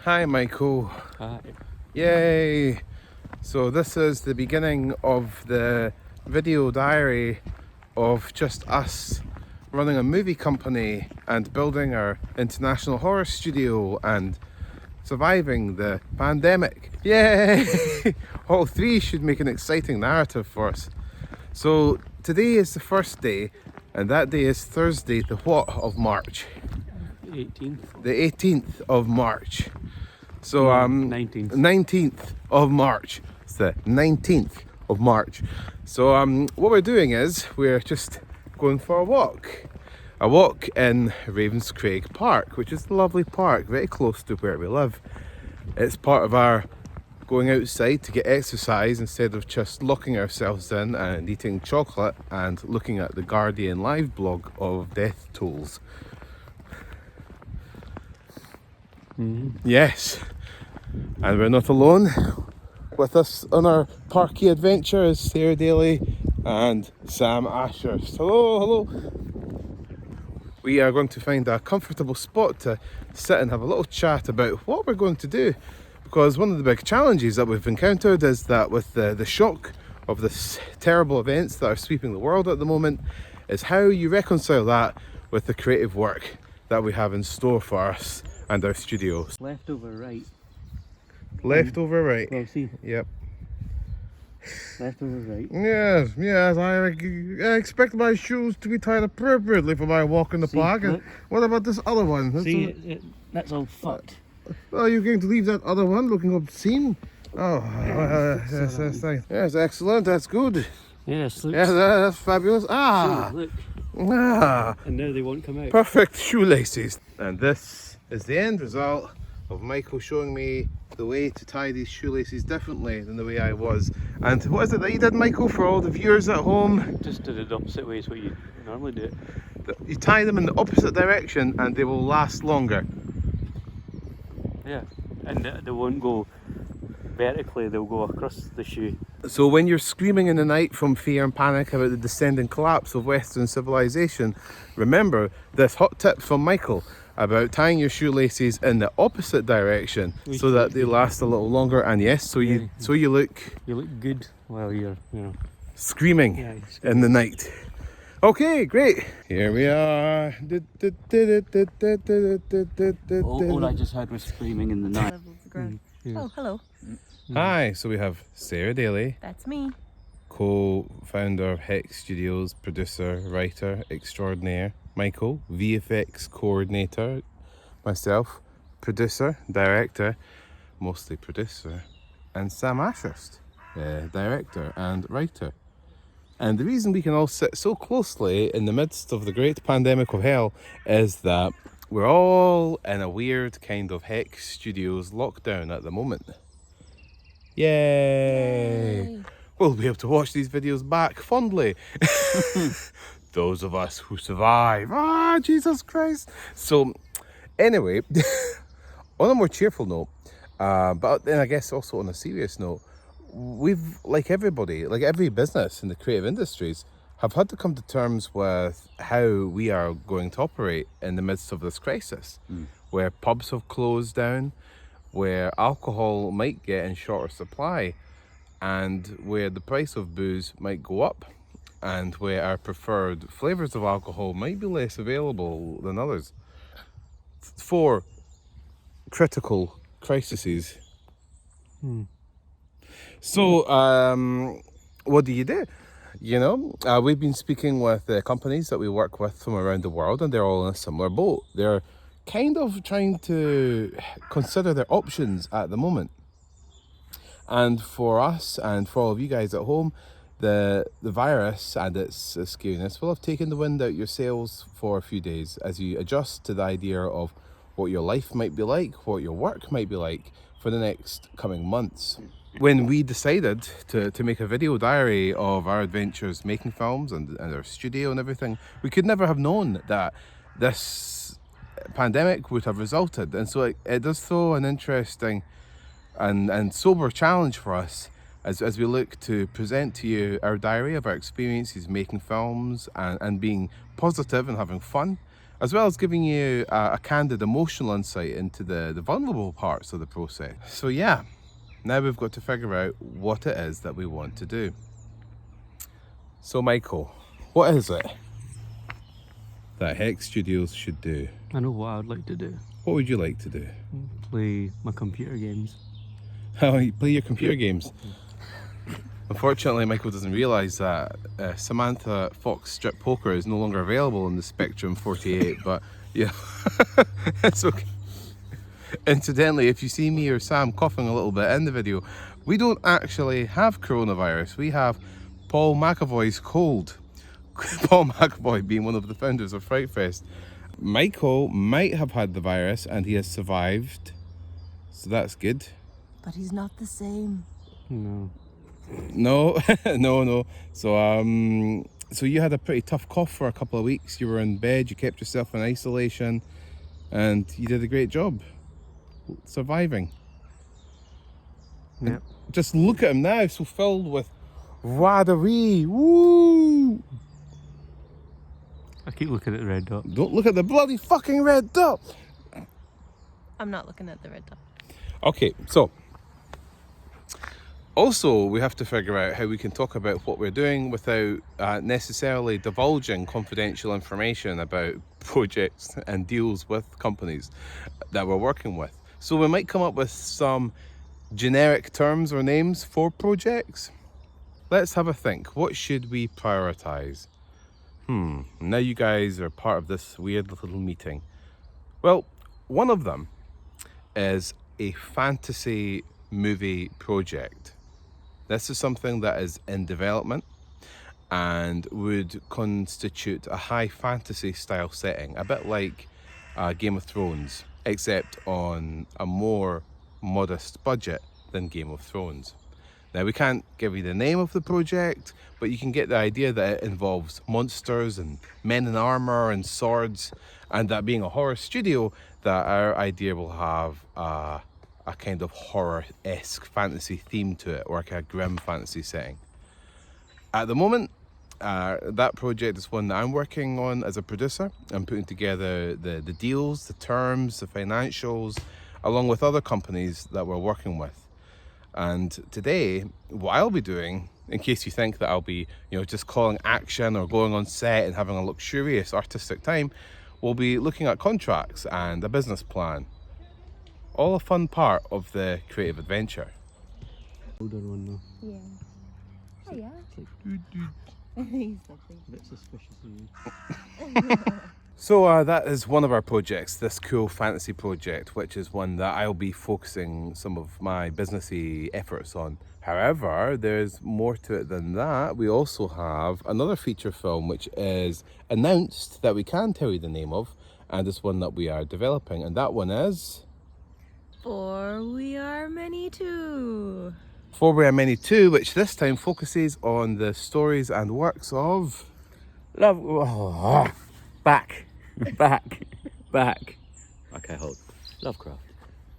Hi Michael. Hi. Yay! So this is the beginning of the video diary of just us running a movie company and building our international horror studio and surviving the pandemic. Yay! All three should make an exciting narrative for us. So today is the first day, and that day is Thursday, the what of March? 18th. The 18th of March. So 19th of March. It's the 19th of March. So what we're doing is we're just going for a walk. A walk in Ravenscraig Park, which is a lovely park, very close to where we live. It's part of our going outside to get exercise instead of just locking ourselves in and eating chocolate and looking at the Guardian live blog of death tolls. Yes, and we're not alone. With us on our parky adventure is Sarah Daly and Sam Ashurst. Hello. We are going to find a comfortable spot to sit and have a little chat about what we're going to do, because one of the big challenges that we've encountered is that with the shock of this terrible events that are sweeping the world at the moment is how you reconcile that with the creative work that we have in store for us and our studios. Left over right. Left over right. Well, see. Yep. Left over right. Yes. I expect my shoes to be tied appropriately for my walk in the park. And what about this other one? That's all fucked. Are you going to leave that other one looking obscene? Oh, yes, thanks. Yes, excellent. That's good. Yes, look. Yes, that's fabulous. See, look. And now they won't come out. Perfect shoelaces. And this is the end result of Michael showing me the way to tie these shoelaces differently than the way I was. And what is it that you did, Michael, for all the viewers at home? Just did it the opposite way is what you normally do it. You tie them in the opposite direction and they will last longer. Yeah, and they won't go vertically, they'll go across the shoe. So when you're screaming in the night from fear and panic about the descending collapse of Western civilization, remember this hot tip from Michael about tying your shoelaces in the opposite direction so that they last a little longer. And yes, so you look good while you're screaming in the night. Okay, great. Here we are. All I just heard was screaming in the night. Oh, hello. Hi, so we have Sarah Daly. That's me. Co-founder of Hex Studios, producer, writer extraordinaire. Michael, VFX coordinator. Myself, producer, director, mostly producer. And Sam Ashurst, director and writer. And the reason we can all sit so closely in the midst of the great pandemic of hell is that we're all in a weird kind of Hex Studios lockdown at the moment. Yay! We'll be able to watch these videos back fondly. Those of us who survive. Ah, Jesus Christ. So, anyway, on a more cheerful note, but then I guess also on a serious note, we've, like everybody, like every business in the creative industries, have had to come to terms with how we are going to operate in the midst of this crisis, where pubs have closed down, where alcohol might get in shorter supply, and where the price of booze might go up, and where our preferred flavours of alcohol might be less available than others. 4 critical crises. So, what do you do? You know, we've been speaking with companies that we work with from around the world, and they're all in a similar boat. They're kind of trying to consider their options at the moment. And for us and for all of you guys at home, the virus and its scariness will have taken the wind out your sails for a few days as you adjust to the idea of what your life might be like, what your work might be like for the next coming months. When we decided to make a video diary of our adventures making films and our studio and everything, we could never have known that this pandemic would have resulted. And so it does throw an interesting and sober challenge for us as we look to present to you our diary of our experiences making films and being positive and having fun as well as giving you a candid emotional insight into the vulnerable parts of the process. So yeah, now we've got to figure out what it is that we want to do. So Michael, what is it that Hex Studios should do? I know what I would like to do. What would you like to do? Play my computer games. Oh, you play your computer games. Unfortunately, Michael doesn't realise that Samantha Fox Strip Poker is no longer available in the Spectrum 48, but yeah, it's okay. Incidentally, if you see me or Sam coughing a little bit in the video, we don't actually have coronavirus. We have Paul McAvoy's cold. Paul McAvoy being one of the founders of Fright Fest. Michael might have had the virus and he has survived, so that's good. But he's not the same. No. No, no. So you had a pretty tough cough for a couple of weeks. You were in bed, you kept yourself in isolation, and you did a great job surviving. Yep. Just look at him now, so filled with raderie. Woo! I keep looking at the red dot. Don't look at the bloody fucking red dot. I'm not looking at the red dot. Okay, so also we have to figure out how we can talk about what we're doing without necessarily divulging confidential information about projects and deals with companies that we're working with. So we might come up with some generic terms or names for projects. Let's have a think. What should we prioritize? Now you guys are part of this weird little meeting. Well, one of them is a fantasy movie project. This is something that is in development and would constitute a high fantasy style setting, a bit like Game of Thrones, except on a more modest budget than Game of Thrones. Now, we can't give you the name of the project, but you can get the idea that it involves monsters and men in armor and swords, and that being a horror studio, that our idea will have a kind of horror-esque fantasy theme to it, or like a grim fantasy setting. At the moment, that project is one that I'm working on as a producer. I'm putting together the deals, the terms, the financials, along with other companies that we're working with. And today, what I'll be doing, in case you think that I'll be, just calling action or going on set and having a luxurious artistic time, we'll be looking at contracts and a business plan. All a fun part of the creative adventure. Older one though. Yeah. Oh yeah. It's like He's something. a bit suspicious of you. So that is one of our projects, this cool fantasy project, which is one that I'll be focusing some of my businessy efforts on. However, there's more to it than that. We also have another feature film which is announced that we can tell you the name of, and it's one that we are developing, and that one is For We Are Many Too. For We Are Many Too, which this time focuses on the stories and works of Back. Okay, hold. Lovecraft.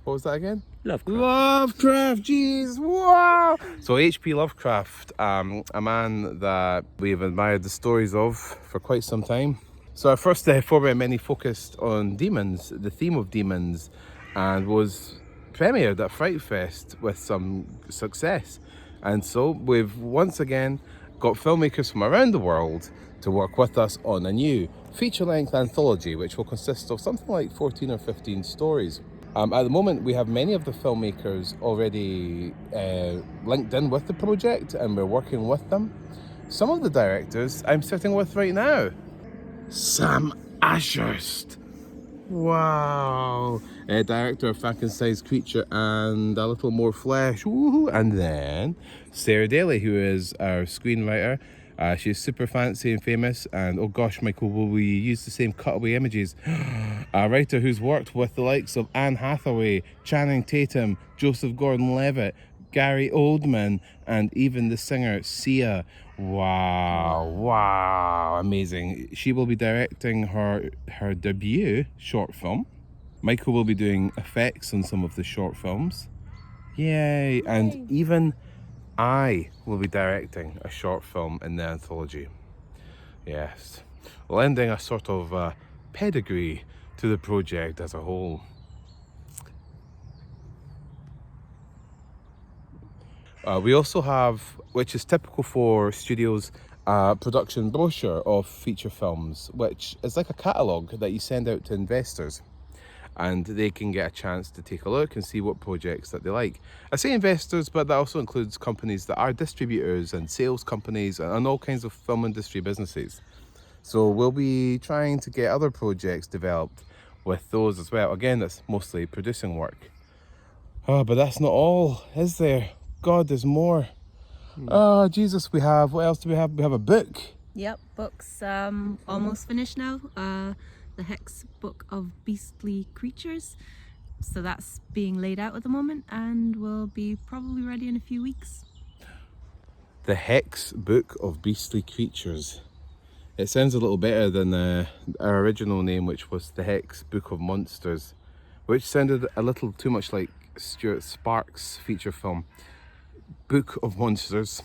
What was that again? Lovecraft. Jeez, wow! So H.P. Lovecraft, a man that we've admired the stories of for quite some time. So our first For We Are Many focused on demons, the theme of demons, and was premiered at Fright Fest with some success. And so we've once again got filmmakers from around the world to work with us on a new feature-length anthology, which will consist of something like 14 or 15 stories. At the moment, we have many of the filmmakers already linked in with the project, and we're working with them. Some of the directors I'm sitting with right now. Sam Ashurst. Wow. Director of Frankenstein's Creature and A Little More Flesh. Woohoo. And then Sarah Daly, who is our screenwriter. She's super fancy and famous, and oh gosh, Michael, will we use the same cutaway images? A writer who's worked with the likes of Anne Hathaway, Channing Tatum, Joseph Gordon-Levitt, Gary Oldman, and even the singer Sia. Wow, amazing. She will be directing her debut short film. Michael will be doing effects on some of the short films. Yay. And even I will be directing a short film in the anthology. Yes. Lending a sort of pedigree to the project as a whole. We also have, which is typical for studios, production brochure of feature films, which is like a catalogue that you send out to investors, and they can get a chance to take a look and see what projects that they like. I say investors, but that also includes companies that are distributors and sales companies and all kinds of film industry businesses. So we'll be trying to get other projects developed with those as well. Again, that's mostly producing work. Oh, but that's not all, is there? God, there's more. Oh, Jesus, what else do we have? We have a book. Yep, book's almost finished now. The Hex book of beastly creatures. So that's being laid out at the moment and will be probably ready in a few weeks. The Hex book of beastly creatures. It sounds a little better than our original name, which was the Hex book of monsters, which sounded a little too much like Stuart Sparks' feature film. Book of Monsters.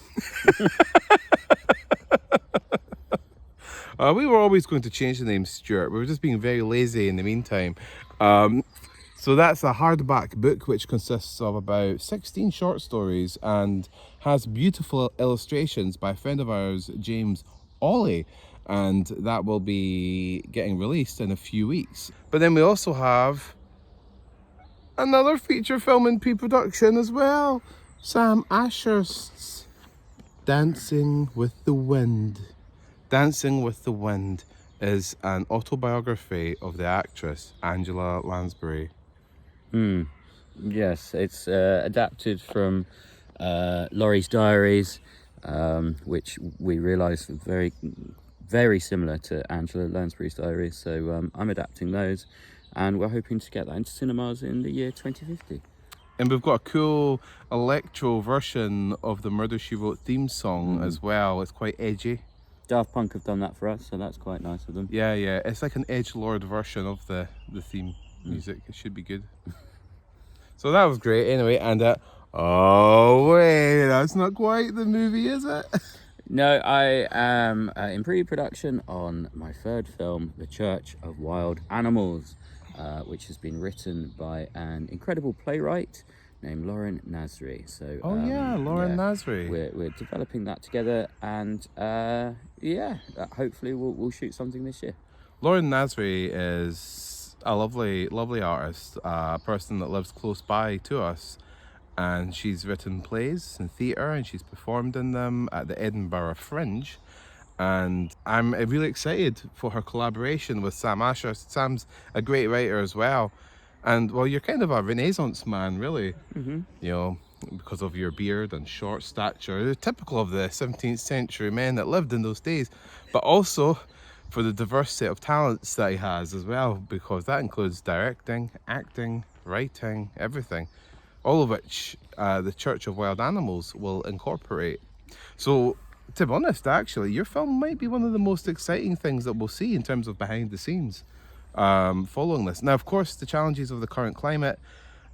We were always going to change the name Stuart. We were just being very lazy in the meantime. So that's a hardback book which consists of about 16 short stories and has beautiful illustrations by a friend of ours, James Ollie, and that will be getting released in a few weeks. But then we also have another feature film in pre-production as well. Sam Ashurst's Dancing with the Wind. Dancing with the Wind is an autobiography of the actress Angela Lansbury. Yes, it's adapted from Laurie's diaries, which we realised were very similar to Angela Lansbury's diaries. So I'm adapting those, and we're hoping to get that into cinemas in the year 2050. And we've got a cool electro version of the Murder, She Wrote theme song as well. It's quite edgy. Daft Punk have done that for us, so that's quite nice of them. Yeah, it's like an edgelord version of the theme music. It should be good. So that was great anyway. And oh wait, that's not quite the movie, is it? No, I am in pre-production on my third film, The Church of Wild Animals, which has been written by an incredible playwright named Lauren Nasri. So Lauren Nasri. We're developing that together, and hopefully we'll shoot something this year. Lauren Nasri is a lovely artist, a person that lives close by to us, and she's written plays and theatre, and she's performed in them at the Edinburgh Fringe. And I'm really excited for her collaboration with Sam Ashurst. Sam's a great writer as well. And well, you're kind of a Renaissance man, really. You know, because of your beard and short stature. They're typical of the 17th century men that lived in those days. But also for the diverse set of talents that he has as well, because that includes directing, acting, writing, everything. All of which the Church of Wild Animals will incorporate. So, to be honest, actually, your film might be one of the most exciting things that we'll see in terms of behind the scenes following this. Now, of course, the challenges of the current climate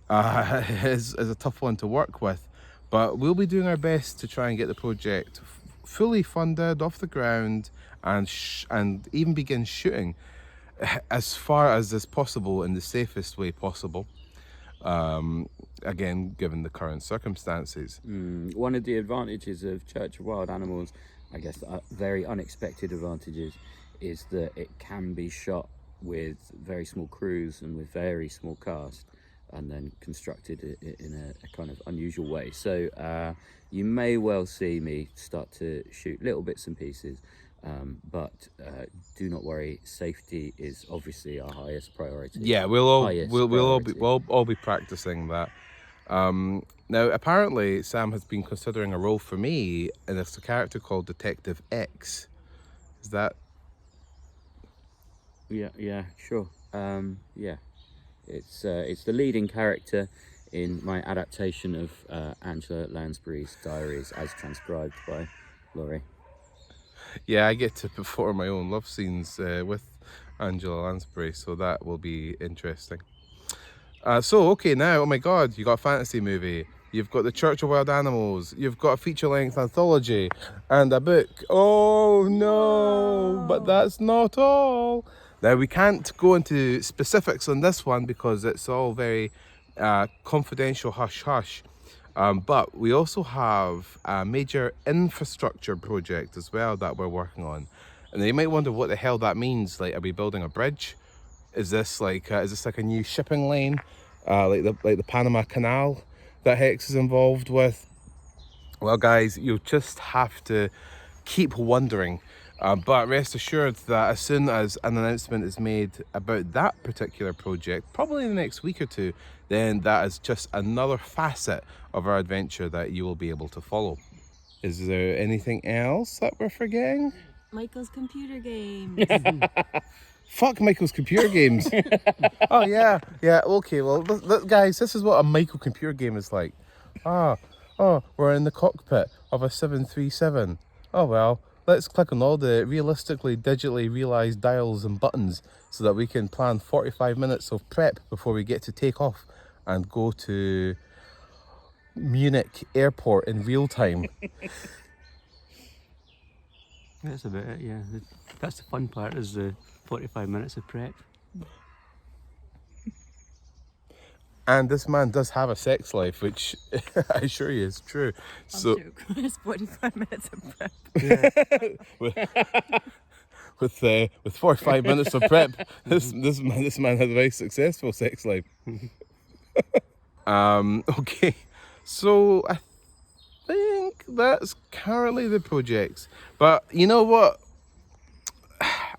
is a tough one to work with, but we'll be doing our best to try and get the project fully funded, off the ground, and even begin shooting as far as is possible in the safest way possible. Again, given the current circumstances. One of the advantages of Church of Wild Animals, I guess very unexpected advantages, is that it can be shot with very small crews and with very small cast, and then constructed in a kind of unusual way. So you may well see me start to shoot little bits and pieces, but do not worry, safety is obviously our highest priority. Yeah, we'll all be practicing that. Now, apparently, Sam has been considering a role for me, and it's a character called Detective X. Is that? Yeah, sure. It's the leading character in my adaptation of Angela Lansbury's diaries, as transcribed by Laurie. Yeah, I get to perform my own love scenes with Angela Lansbury, so that will be interesting. Okay, now, oh my God, you got a fantasy movie, you've got the Church of Wild Animals, you've got a feature-length anthology, and a book. Oh no, but that's not all. Now, we can't go into specifics on this one because it's all very confidential, hush-hush. But we also have a major infrastructure project as well that we're working on. And you might wonder what the hell that means. Like, are we building a bridge? Is this like a new shipping lane, like the Panama Canal that Hex is involved with? Well, guys, you'll just have to keep wondering. But rest assured that as soon as an announcement is made about that particular project, probably in the next week or two, then that is just another facet of our adventure that you will be able to follow. Is there anything else that we're forgetting? Michael's computer games. Fuck Michael's computer games. Oh yeah, okay, well guys, this is what a Michael computer game is like. We're in the cockpit of a 737. Oh well, let's click on all the realistically digitally realized dials and buttons so that we can plan 45 minutes of prep before we get to take off and go to Munich airport in real time. That's about it, yeah. That's the fun part, is the 45 minutes of prep. And this man does have a sex life, which I assure you is true. So It's 45 minutes of prep. with 45 minutes of prep, this man has a very successful sex life. Okay, so I think that's currently the projects. But you know what?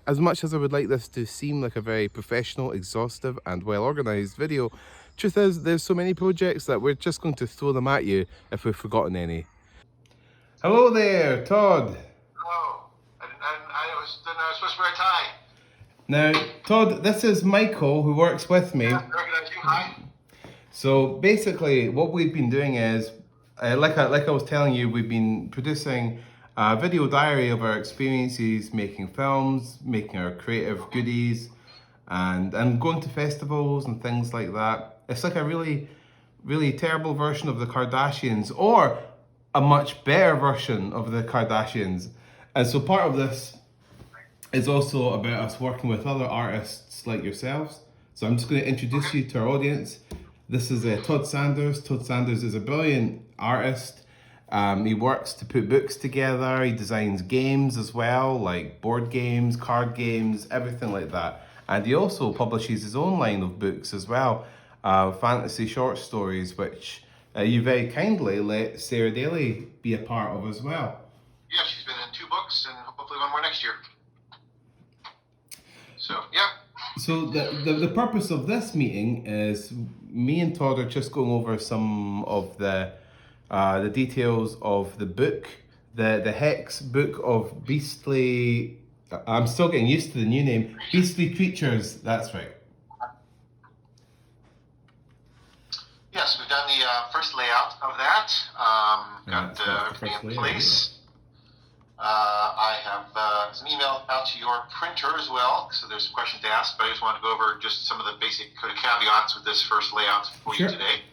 As much as I would like this to seem like a very professional, exhaustive, and well-organized video, truth is, there's so many projects that we're just going to throw them at you if we've forgotten any. Hello there, Todd. Hello. And I was supposed to wear a tie. Now, Todd, this is Michael, who works with me. Yeah, I recognize you. Hi. So basically, what we've been doing is, like I was telling you, we've been producing a video diary of our experiences making films, making our creative goodies, and going to festivals and things like that. It's like a really, really terrible version of the Kardashians, or a much better version of the Kardashians. And so part of this is also about us working with other artists like yourselves. So I'm just going to introduce you to our audience. This is Todd Sanders. Todd Sanders is a brilliant artist. He works to put books together. He designs games as well, like board games, card games, everything like that. And he also publishes his own line of books as well, fantasy short stories, which you very kindly let Sarah Daly be a part of as well. Yeah, she's been in 2 books and hopefully 1 more next year. So, yeah. So the purpose of this meeting is me and Todd are just going over some of the details of the book, the Hex book of Beastly. I'm still getting used to the new name, Beastly Creatures. That's right. Yes, we've done the first layout of that. Got everything in place. I have some email out to your printer as well, so there's some questions to ask, but I just wanted to go over just some of the basic caveats with this first layout for you today.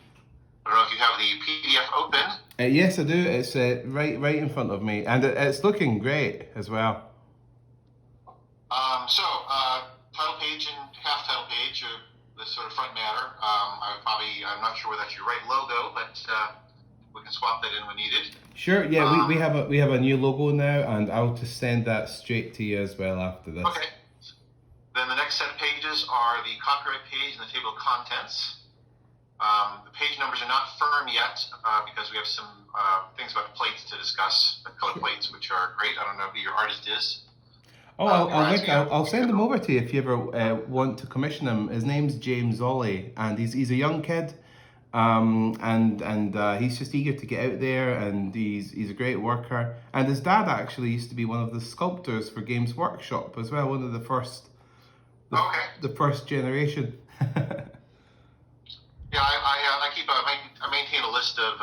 I don't know if you have the PDF open. Yes, I do. It's right in front of me, and it's looking great as well. Title page and half title page are the sort of front matter. I'm not sure whether that's your right logo, but we can swap that in when needed. Sure. Yeah, we have a new logo now, and I'll just send that straight to you as well after this. Okay. Then the next set of pages are the copyright page and the table of contents. The page numbers are not firm yet because we have some things about plates to discuss, the color plates, which are great. I don't know who your artist is. Oh, I'll send him over to you if you ever want to commission him. His name's James Ollie, and he's a young kid, and he's just eager to get out there, and he's a great worker. And his dad actually used to be one of the sculptors for Games Workshop as well, one of the first, the first generation. Yeah, I maintain a list of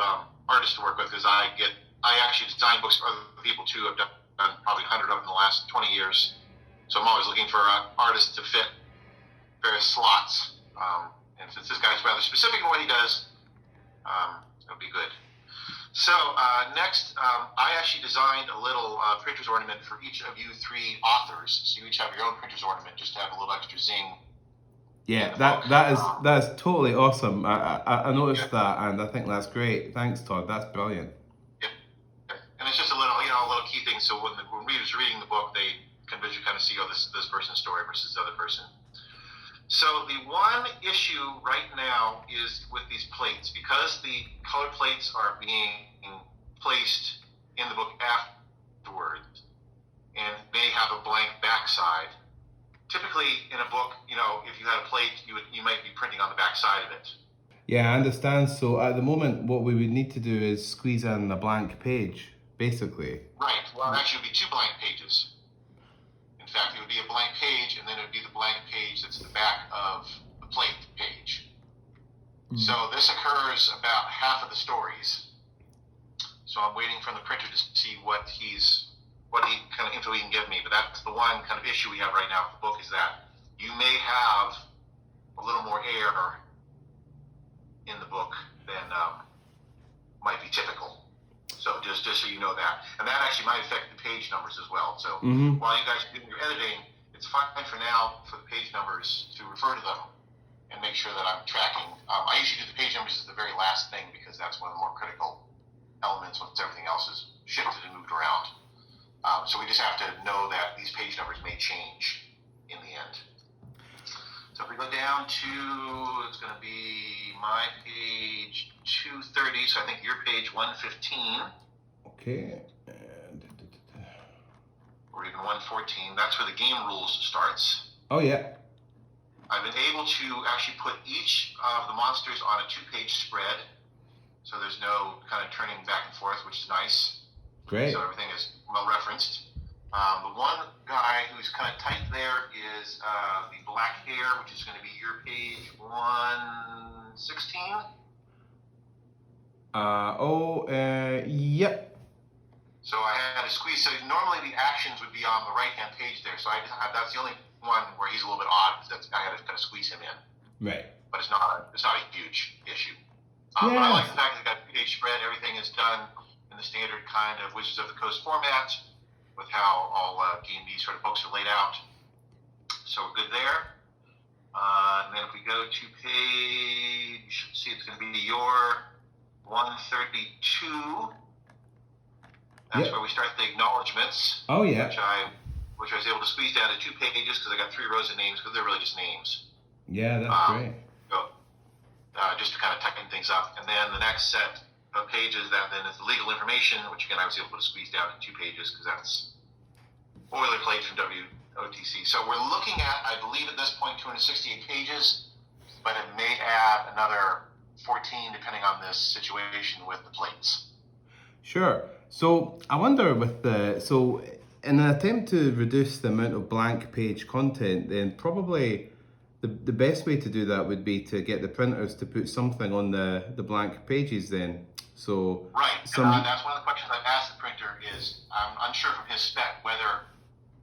artists to work with because I actually design books for other people too. I've done probably 100 of them in the last 20 years. So I'm always looking for artists to fit various slots. And since this guy's rather specific in what he does, it'll be good. So next, I actually designed a little printer's ornament for each of you three authors. So you each have your own printer's ornament, just to have a little extra zing. Yeah, that is totally awesome. I noticed that, and I think that's great. Thanks, Todd. That's brilliant. Yep. And it's just a little, a little key thing. So when readers are reading the book, they can visually kind of see, this person's story versus the other person. So the one issue right now is with these plates, because the colored plates are being placed in the book afterwards, and they have a blank backside. Typically, in a book, if you had a plate, you might be printing on the backside of it. Yeah, I understand. So at the moment, what we would need to do is squeeze in a blank page, basically. Right. Well, actually, it would be 2 blank pages. In fact, it would be a blank page, and then it would be the blank page that's the back of the plate page. So this occurs about half of the stories. So I'm waiting from the printer to see what kind of info he can give me. But that's the one kind of issue we have right now with the book, is that you may have a little more air in the book than might be typical. So just so you know that. And that actually might affect the page numbers as well. So while you guys are doing your editing, it's fine for now for the page numbers to refer to them and make sure that I'm tracking. I usually do the page numbers as the very last thing, because that's one of the more critical elements once everything else is shifted and moved around. So we just have to know that these page numbers may change in the end. So if we go down to, it's going to be my page 230, so I think your page 115. Okay. Or even 114, that's where the game rules starts. Oh, yeah. I've been able to actually put each of the monsters on a 2-page spread, so there's no kind of turning back and forth, which is nice. Great. So everything is well referenced. The one guy who's kind of tight there is the black hair, which is going to be your page 116. Yep. So I had to squeeze. So normally the actions would be on the right-hand page there. So that's the only one where he's a little bit odd, because I had to kind of squeeze him in. Right. But it's not a huge issue. But I like the fact that it's got a page spread. Everything is done in the standard kind of Wizards of the Coast format, with how all D&D sort of books are laid out. So we're good there. And then if we go to page, let's see, it's going to be your 132. That's where we start the acknowledgements. Oh, yeah. Which I was able to squeeze down to 2 pages, because I got 3 rows of names, because they're really just names. Yeah, that's great. So, just to kind of tighten things up. And then the next set of pages, that then is the legal information, which again I was able to squeeze down to 2 pages, because that's boilerplate from WOTC. So we're looking at, I believe at this point, 268 pages, but it may add another 14 depending on this situation with the plates. Sure. So I wonder in an attempt to reduce the amount of blank page content, then probably the best way to do that would be to get the printers to put something on the blank pages then. So right. That's one of the questions I've asked the printer is, I'm unsure from his spec whether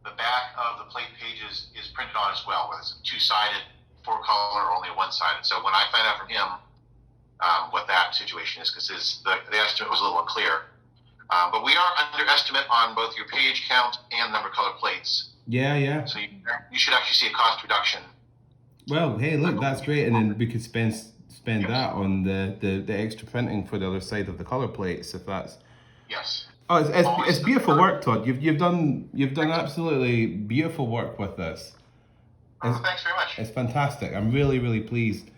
the back of the plate pages is printed on as well, whether it's a 2-sided, 4-color, or only a 1-sided. So when I find out from him what that situation is, because the estimate was a little unclear. But we are under estimate on both your page count and number of color plates. Yeah. So you should actually see a cost reduction. Well, hey, look, that's great, and then we could spend that on the extra printing for the other side of the color plates, if that's. Yes. Oh, it's beautiful work, Todd. You've done absolutely beautiful work with this. Thanks very much. It's fantastic. I'm really, really pleased.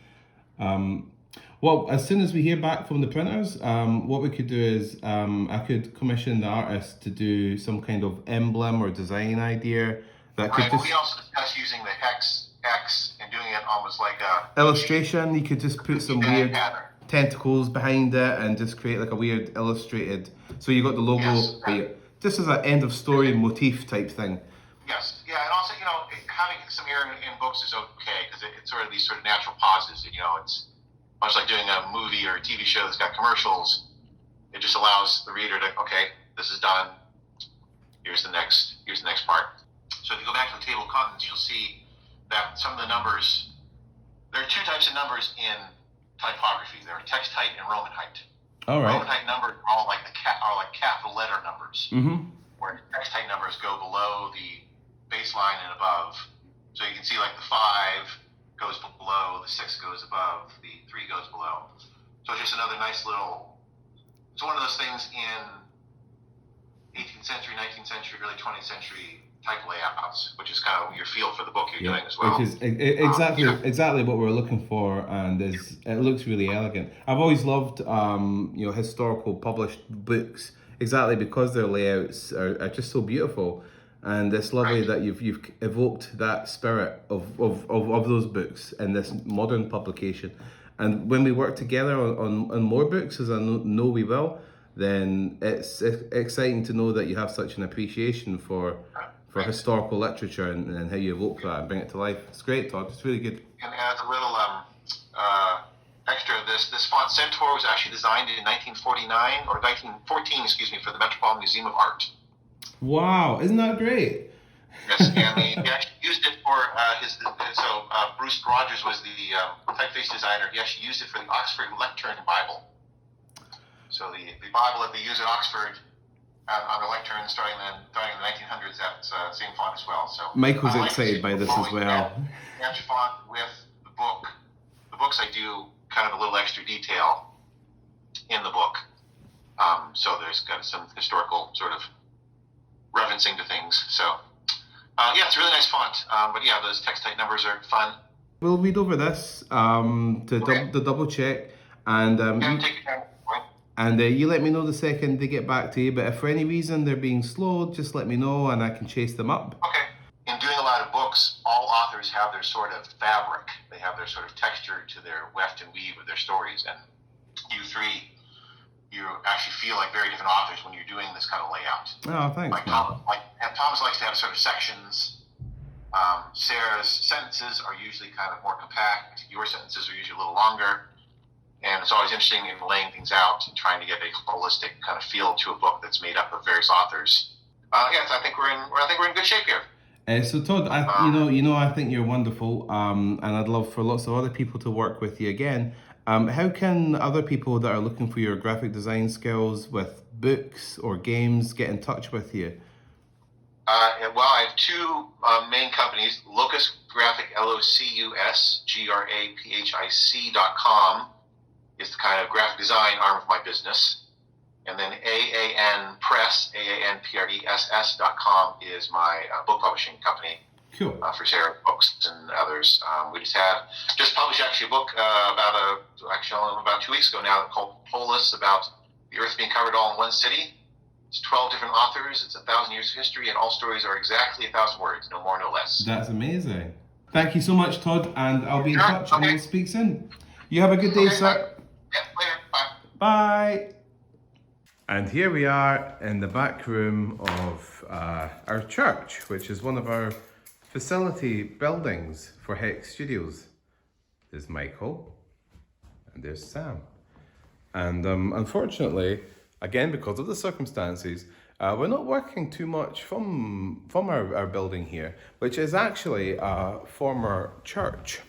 Well, as soon as we hear back from the printers, what we could do is I could commission the artist to do some kind of emblem or design idea that could just. We also discussed using the Hex and doing it almost like a illustration. You could just put some weird tentacles behind it and just create like a weird illustrated. So you got the logo, just as an end of story motif type thing. Yes, yeah, and also having some air in books is okay, because it's sort of these sort of natural pauses. It's much like doing a movie or a TV show that's got commercials. It just allows the reader to, okay, this is done. Here's the next part. So if you go back to the table of contents, you'll see that some of the numbers, there are 2 types of numbers in typography. There are text height and Roman height. All right. Roman type numbers are all like capital letter numbers, where hex type numbers go below the baseline and above. So you can see like the 5 goes below, the 6 goes above, the 3 goes below. So it's just another nice little. It's one of those things in 18th century, 19th century, early 20th century type layouts, which is kind of your feel for the book you're doing as well. Which is exactly what we're looking for, and it looks really elegant. I've always loved historical published books exactly because their layouts are just so beautiful, and it's lovely that you've evoked that spirit of those books in this modern publication. And when we work together on more books, as I know we will, then it's exciting to know that you have such an appreciation for historical literature and how you evoke that and bring it to life. It's great, Todd. It's really good. And as a little extra, this font Centaur was actually designed in 1949 or 1914, excuse me, for the Metropolitan Museum of Art. Wow, isn't that great? Yes, and he actually used it for Bruce Rogers was the typeface designer. He actually used it for the Oxford Lectern Bible. So the Bible that they use at Oxford on the lectern starting in the 1900s, that's same font as well. So Michael's excited by this as well. Match font with the book. The books I do kind of a little extra detail in the book. So there's got some historical sort of referencing to things. So it's a really nice font. But yeah, those text type numbers are fun. We'll read over this to double check, and take your time. And you let me know the second they get back to you. But if for any reason they're being slow, just let me know and I can chase them up. Okay. In doing a lot of books, all authors have their sort of fabric. They have their sort of texture to their weft and weave of their stories. And you three, you actually feel like very different authors when you're doing this kind of layout. Oh, thanks. Thomas likes to have sort of sections. Sarah's sentences are usually kind of more compact. Your sentences are usually a little longer. And it's always interesting in laying things out and trying to get a holistic kind of feel to a book that's made up of various authors. I think we're in good shape here. So Todd, I think you're wonderful, and I'd love for lots of other people to work with you again. How can other people that are looking for your graphic design skills with books or games get in touch with you? I have 2 main companies: Locus Graphic, LOCUSGRAPHIC.com. is the kind of graphic design arm of my business. And then AAN Press, AANPRESS.com is my book publishing company. Cool. For Sarah Books and others. We just published actually a book about 2 weeks ago now called Polis, about the Earth being covered all in one city. It's 12 different authors. It's 1,000 years of history, and all stories are exactly 1,000 words, no more, no less. That's amazing. Thank you so much, Todd, and I'll be in touch and we'll speak soon. You have a good day, sir. Yeah, later. Bye. Bye. And here we are in the back room of our church, which is one of our facility buildings for Hex Studios. There's Michael and there's Sam. And unfortunately, again, because of the circumstances, we're not working too much from our building here, which is actually a former church.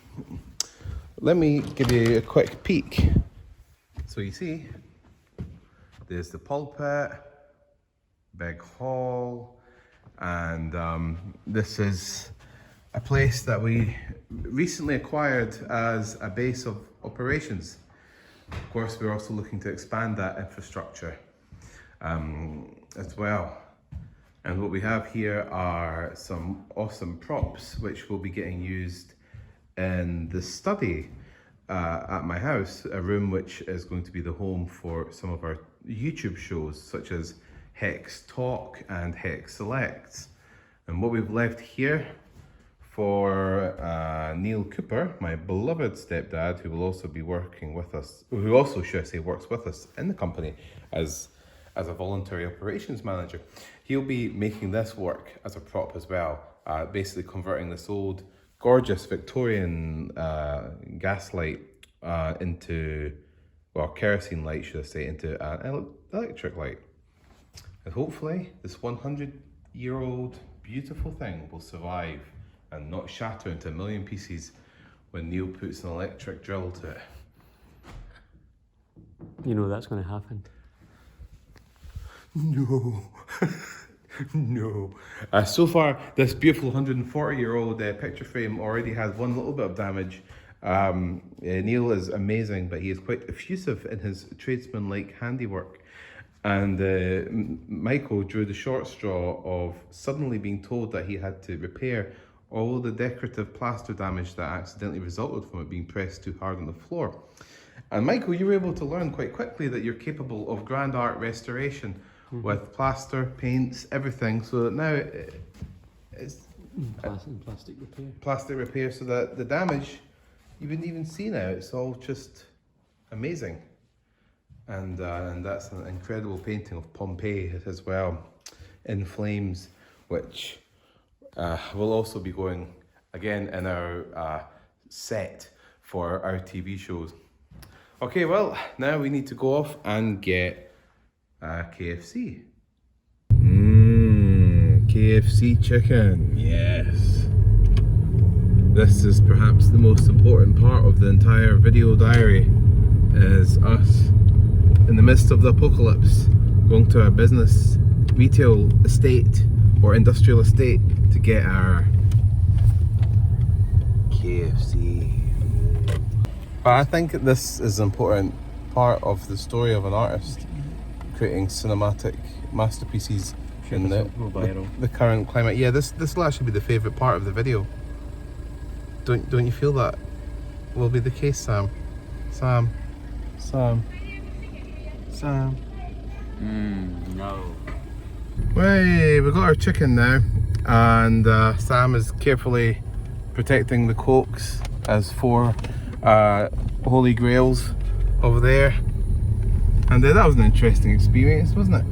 Let me give you a quick peek. So you see, there's the pulpit, big hall, and this is a place that we recently acquired as a base of operations. Of course, we're also looking to expand that infrastructure as well. And what we have here are some awesome props, which will be getting used in the study at my house, a room which is going to be the home for some of our YouTube shows, such as Hex Talk and Hex Selects. And what we've left here for Neil Cooper, my beloved stepdad, who will also be working with us, who also, should I say, works with us in the company as a voluntary operations manager. He'll be making this work as a prop as well, basically converting this old gorgeous Victorian gas light into, well, kerosene light, should I say, into an electric light. And hopefully this 100-year-old beautiful thing will survive and not shatter into a million pieces when Neil puts an electric drill to it. you know that's going to happen. No. No. So far, this beautiful 140-year-old picture frame already has one little bit of damage. Neil is amazing, but he is quite effusive in his tradesman-like handiwork. And Michael drew the short straw of suddenly being told that he had to repair all the decorative plaster damage that accidentally resulted from it being pressed too hard on the floor. And Michael, you were able to learn quite quickly that you're capable of grand art restoration with plaster, paints, everything. So that now it's Plastic repair. plastic repair, so that the damage you wouldn't even see now. It's all just amazing. And that's an incredible painting of Pompeii as well, in flames, which will also be going again in our set for our TV shows. Okay, well, now we need to go off and get KFC. KFC chicken, yes. This is perhaps the most important part of the entire video diary, is us in the midst of the apocalypse going to our business, retail estate or industrial estate to get our KFC. But I think this is an important part of the story of an artist creating cinematic masterpieces in the current climate. Yeah, this will actually be the favourite part of the video. Don't you feel that will be the case, Sam? Sam. No. Hey, we've got our chicken now, and Sam is carefully protecting the cokes as 4 holy grails over there. And that was an interesting experience, wasn't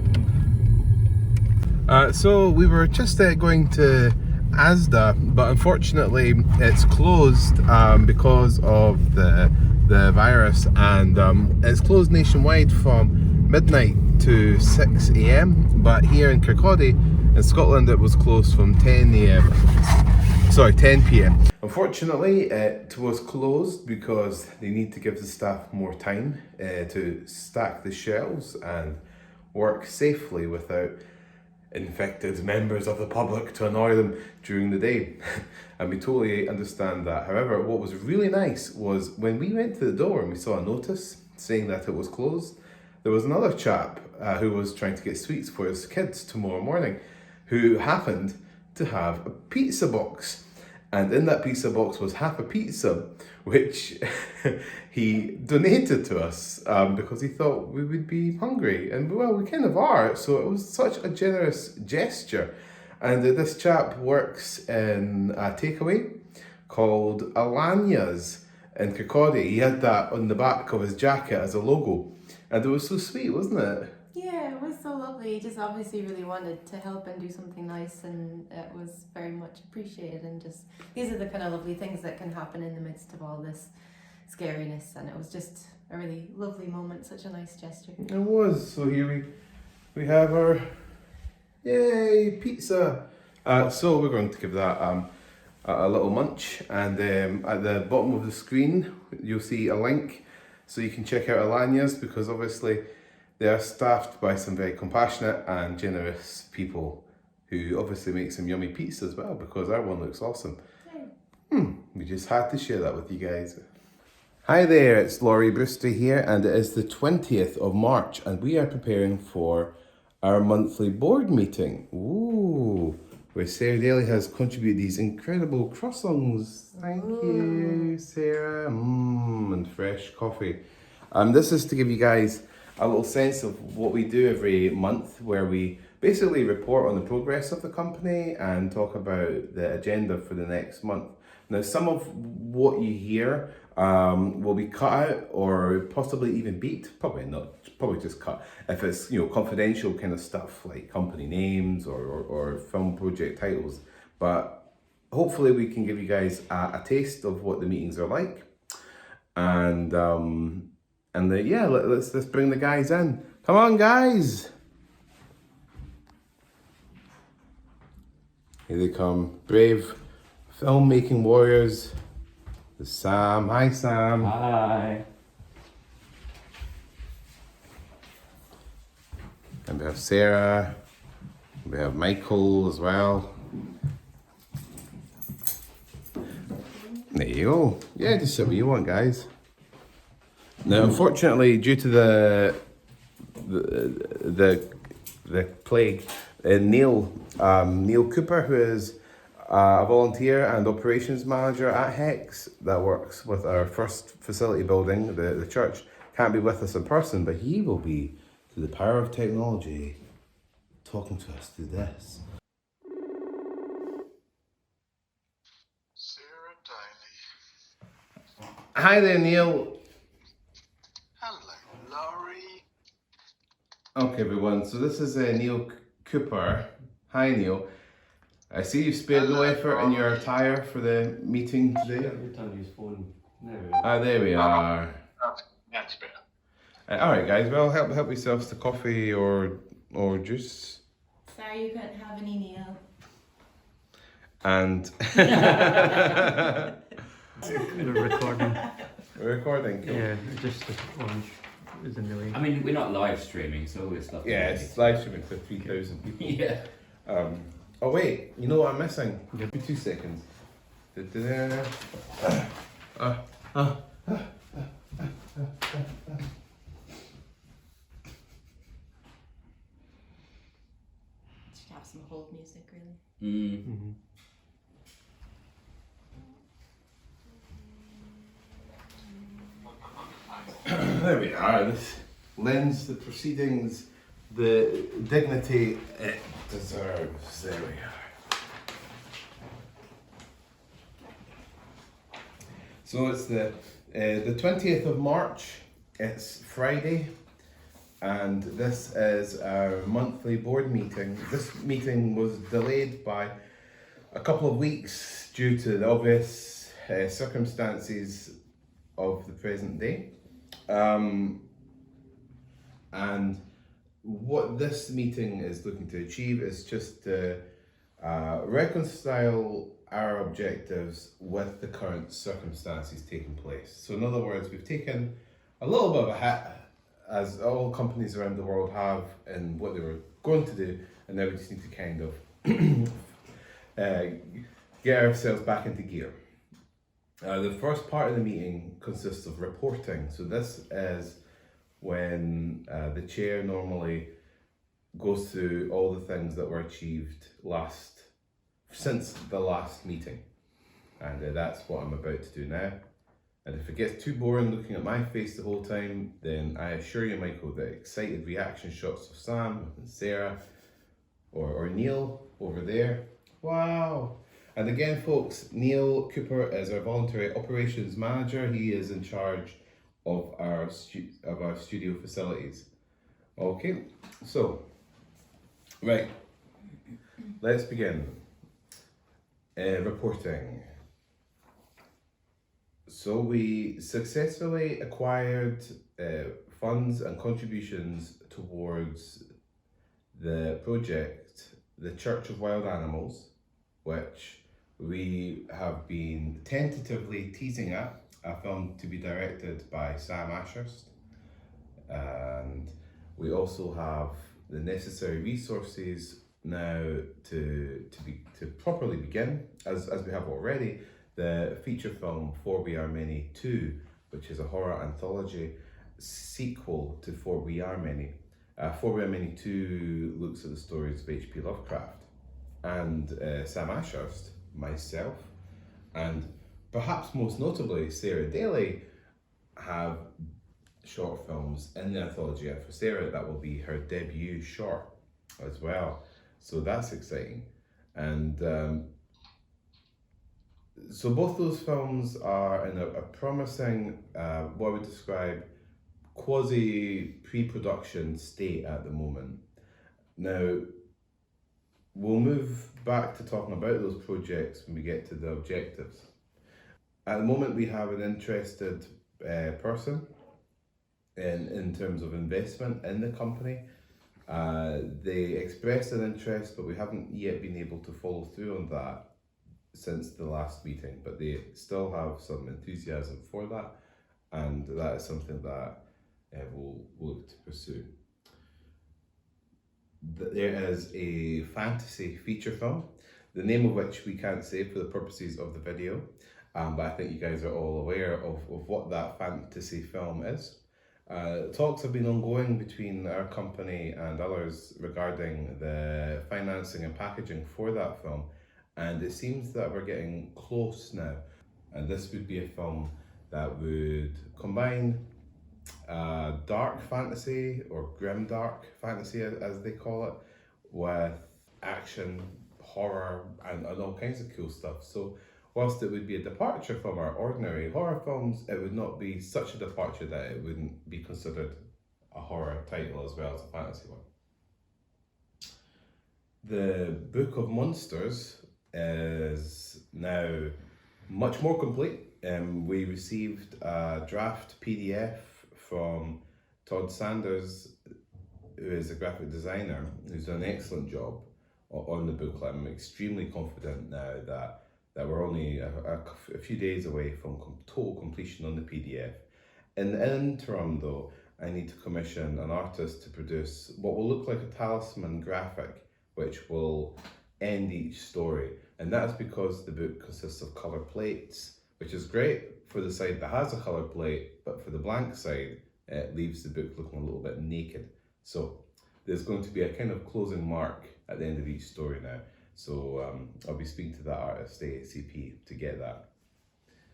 it? So we were just going to Asda, but unfortunately it's closed because of the virus, and it's closed nationwide from midnight to 6 AM, but here in Kirkcaldy in Scotland it was closed from 10 AM. Sorry, 10 PM. Unfortunately, it was closed because they need to give the staff more time to stack the shelves and work safely without infected members of the public to annoy them during the day. And we totally understand that. However, what was really nice was when we went to the door and we saw a notice saying that it was closed, there was another chap who was trying to get sweets for his kids tomorrow morning, who happened to have a pizza box. And in that pizza box was half a pizza, which he donated to us because he thought we would be hungry. And well, we kind of are, so it was such a generous gesture. And this chap works in a takeaway called Alania's in Kirkcaldy. He had that on the back of his jacket as a logo. And it was so sweet, wasn't it? Yeah, it was so lovely. He just obviously really wanted to help and do something nice, and it was very much appreciated. And just these are the kind of lovely things that can happen in the midst of all this scariness, and it was just a really lovely moment, such a nice gesture. It was. So here we have our yay pizza. So we're going to give that a little munch, and at the bottom of the screen you'll see a link so you can check out Alania's, because obviously they are staffed by some very compassionate and generous people who obviously make some yummy pizza as well, because our one looks awesome. We just had to share that with you guys. Hi there, it's Laurie Brewster here, and it is the 20th of March, and we are preparing for our monthly board meeting. Ooh, where Sarah Daly has contributed these incredible croissants. Thank you, Sarah. And fresh coffee. This is to give you guys a little sense of what we do every month, where we basically report on the progress of the company and talk about the agenda for the next month. Now, some of what you hear will be cut out or possibly even beat. Probably not, probably just cut. If it's, you know, confidential kind of stuff like company names or film project titles. But hopefully we can give you guys a taste of what the meetings are like. And yeah, let's bring the guys in. Come on, guys. Here they come, brave filmmaking warriors. Sam. Hi, Sam. Hi. And we have Sarah. We have Michael as well. There you go. Yeah, just sit where you want, guys. Now, unfortunately, due to the plague, Neil Cooper, who is a volunteer and operations manager at Hex that works with our first facility building, the church, can't be with us in person, but he will be, through the power of technology, talking to us through this. Sarah Daly. Hi there, Neil. Hello, Laurie. Okay, everyone. So this is Neil Cooper. Hi, Neil. I see you've spared no effort in your attire for the meeting today. Every time you use phone. There we are. That's better. All right, guys. Well, help yourselves to coffee or juice. Sorry you couldn't have any, Neil. And We're recording. we're recording. Cool. Yeah, just the orange is in the way. I mean, we're not live streaming, so it's stuff. Yeah, it's live streaming to 3,000 people. Yeah. Oh wait, you know what I'm missing? Give me 2 seconds. Should have some hold music, really. Mm-hmm. There we are. This lends the proceedings the dignity it deserves. There we are. So it's the 20th of March. It's Friday, and this is our monthly board meeting. This meeting was delayed by a couple of weeks due to the obvious circumstances of the present day. And what this meeting is looking to achieve is just to reconcile our objectives with the current circumstances taking place. So in other words, we've taken a little bit of a hit, as all companies around the world have, in what they were going to do, and now we just need to kind of get ourselves back into gear. The first part of the meeting consists of reporting. So this is when the chair normally goes through all the things that were achieved since the last meeting. And that's what I'm about to do now. And if it gets too boring looking at my face the whole time, then I assure you, Michael, that excited reaction shots of Sam and Sarah or Neil over there. Wow. And again, folks, Neil Cooper is our voluntary operations manager. He is in charge of our studio facilities. Okay, so, right, let's begin. Reporting. So we successfully acquired funds and contributions towards the project, the Church of Wild Animals, which we have been tentatively teasing at, a film to be directed by Sam Ashurst. And we also have the necessary resources now to properly begin, as we have already, the feature film For We Are Many 2, which is a horror anthology sequel to For We Are Many. For We Are Many 2 looks at the stories of H.P. Lovecraft, and Sam Ashurst, myself, and perhaps most notably Sarah Daly have short films in the anthology, and for Sarah that will be her debut short as well. So that's exciting. And so both those films are in a promising, what I would describe, quasi pre-production state at the moment. Now, we'll move back to talking about those projects when we get to the objectives. At the moment, we have an interested person in terms of investment in the company. They expressed an interest, but we haven't yet been able to follow through on that since the last meeting, but they still have some enthusiasm for that, and that is something that we'll look to pursue. there is a fantasy feature film, the name of which we can't say for the purposes of the video, but I think you guys are all aware of what that fantasy film is. Talks have been ongoing between our company and others regarding the financing and packaging for that film, and it seems that we're getting close now. And this would be a film that would combine dark fantasy, or grim dark fantasy as they call it, with action, horror, and all kinds of cool stuff. So whilst it would be a departure from our ordinary horror films, it would not be such a departure that it wouldn't be considered a horror title as well as a fantasy one. The Book of Monsters is now much more complete. We received a draft PDF from Todd Sanders, who is a graphic designer, who's done an excellent job on the booklet. I'm extremely confident now that we're only a few days away from total completion on the PDF. In the interim though, I need to commission an artist to produce what will look like a talisman graphic, which will end each story. And that's because the book consists of colour plates, which is great for the side that has a colour plate, but for the blank side, it leaves the book looking a little bit naked. So there's going to be a kind of closing mark at the end of each story now. So I'll be speaking to that artist ASAP to get that.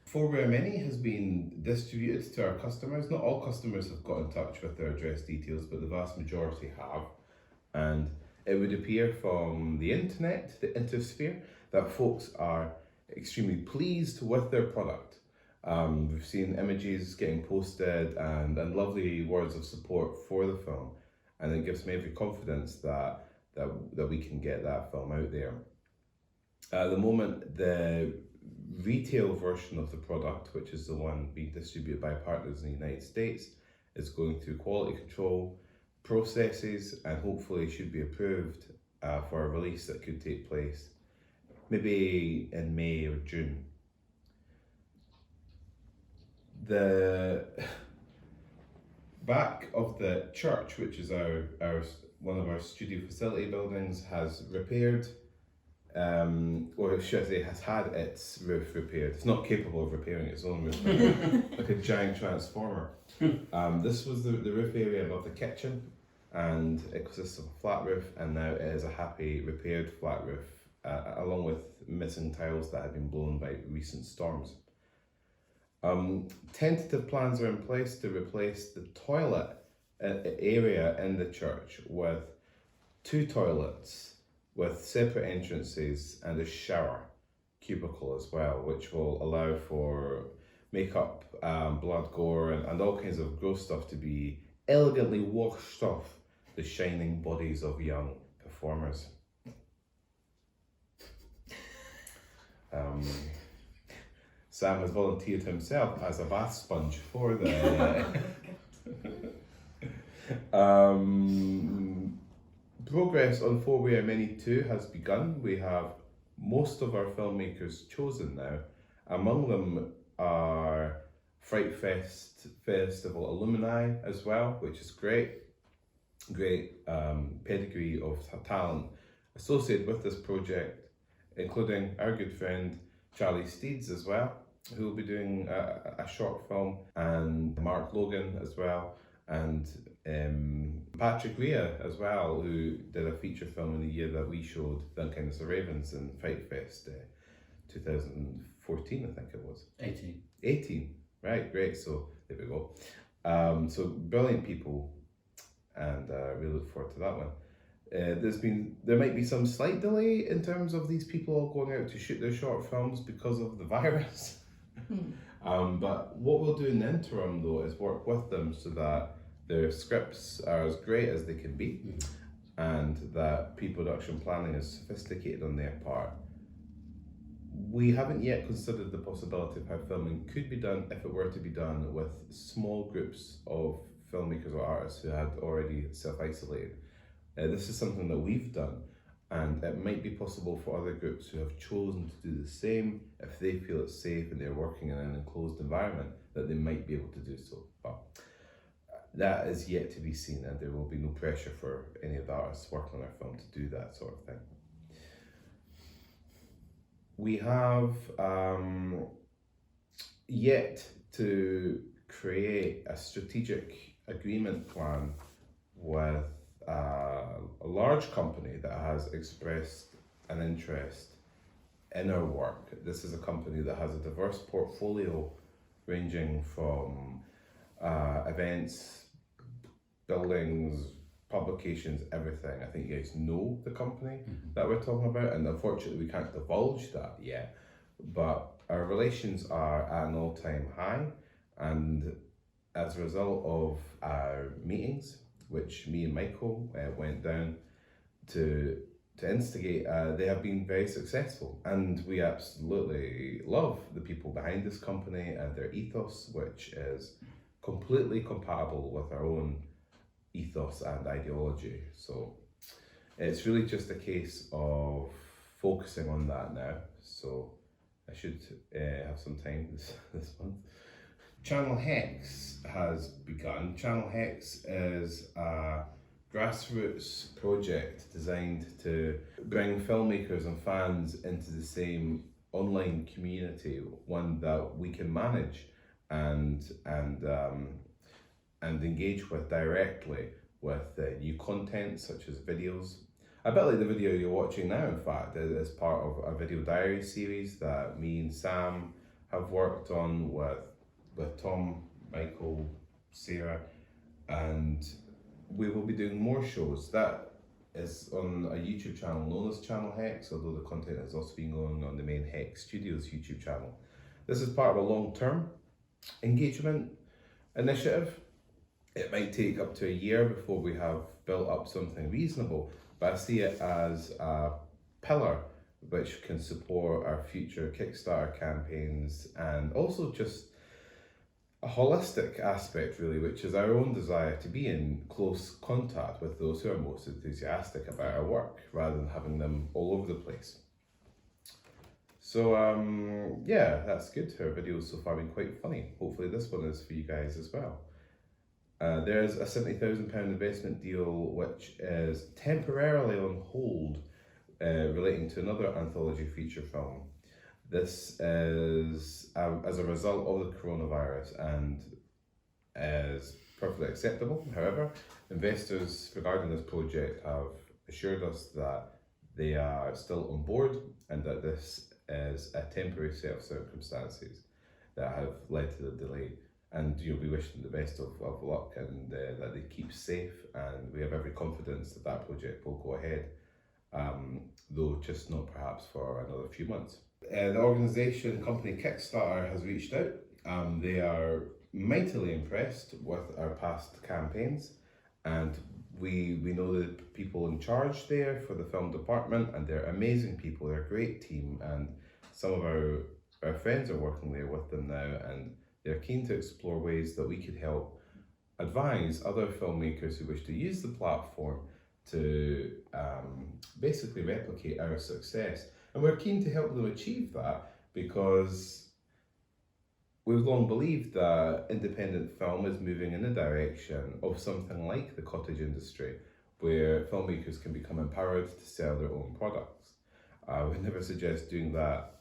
For Where Many has been distributed to our customers. Not all customers have got in touch with their address details, but the vast majority have. And it would appear from the internet, the intersphere, that folks are extremely pleased with their product. We've seen images getting posted and lovely words of support for the film, and it gives me every confidence that we can get that film out there. At the moment, the retail version of the product, which is the one being distributed by partners in the United States, is going through quality control processes and hopefully should be approved for a release that could take place maybe in May or June. The back of the church, which is our one of our studio facility buildings, has repaired, or should I say has had its roof repaired. It's not capable of repairing its own roof, like a giant transformer. This was the roof area above the kitchen, and it consists of a flat roof, and now it is a happy repaired flat roof, along with missing tiles that had been blown by recent storms. Tentative plans are in place to replace the toilet area in the church with 2 toilets with separate entrances and a shower cubicle as well, which will allow for makeup, blood, gore, and all kinds of gross stuff to be elegantly washed off the shining bodies of young performers. Sam has volunteered himself as a bath sponge for the progress on For Where Many 2 has begun. We have most of our filmmakers chosen now. Among them are Fright Fest Festival alumni as well, which is great pedigree of talent associated with this project, including our good friend Charlie Steeds as well, who will be doing a short film, and Mark Logan as well, and Patrick Rea as well, who did a feature film in the year that we showed, The Unkindness of Ravens in Fright Fest 2014, I think it was. 18, right, great, so there we go. So brilliant people, and really look forward to that one. There might be some slight delay in terms of these people going out to shoot their short films because of the virus. But what we'll do in the interim though is work with them so that their scripts are as great as they can be, and that pre-production planning is sophisticated on their part. We haven't yet considered the possibility of how filming could be done if it were to be done with small groups of filmmakers or artists who had already self-isolated. This is something that we've done, and it might be possible for other groups who have chosen to do the same if they feel it's safe and they're working in an enclosed environment, that they might be able to do so. But that is yet to be seen, and there will be no pressure for any of the artists working on our film to do that sort of thing. We have yet to create a strategic agreement plan with a large company that has expressed an interest in our work. This is a company that has a diverse portfolio ranging from events, buildings, publications, everything. I think you guys know the company that we're talking about, and unfortunately we can't divulge that yet, but our relations are at an all-time high, and as a result of our meetings, which me and Michael went down to instigate, they have been very successful, and we absolutely love the people behind this company and their ethos, which is completely compatible with our own ethos and ideology. So it's really just a case of focusing on that now. So I should have some time this month. Channel Hex has begun. Channel Hex is a grassroots project designed to bring filmmakers and fans into the same online community, one that we can manage and engage with directly with new content such as videos. A bit like the video you're watching now, in fact, is part of a video diary series that me and Sam have worked on with Tom, Michael, Sarah, and we will be doing more shows. That is on a YouTube channel known as Channel Hex, although the content has also been going on the main Hex Studios YouTube channel. This is part of a long-term engagement initiative. It might take up to a year before we have built up something reasonable, but I see it as a pillar which can support our future Kickstarter campaigns, and also just a holistic aspect really, which is our own desire to be in close contact with those who are most enthusiastic about our work, rather than having them all over the place. So yeah, that's good. Our videos so far have been quite funny. Hopefully this one is for you guys as well. There's a £70,000 investment deal which is temporarily on hold relating to another anthology feature film. This is as a result of the coronavirus and is perfectly acceptable. However, investors regarding this project have assured us that they are still on board and that this is a temporary set of circumstances that have led to the delay. And you'll be wishing them the best of luck, and that they keep safe, and we have every confidence that that project will go ahead, though just not perhaps for another few months. The organisation company Kickstarter has reached out. They are mightily impressed with our past campaigns, and we know the people in charge there for the film department, and they're amazing people. They're a great team, and some of our friends are working there with them now, and they're keen to explore ways that we could help advise other filmmakers who wish to use the platform to basically replicate our success. And we're keen to help them achieve that, because we've long believed that independent film is moving in the direction of something like the cottage industry, where filmmakers can become empowered to sell their own products. We never suggest doing that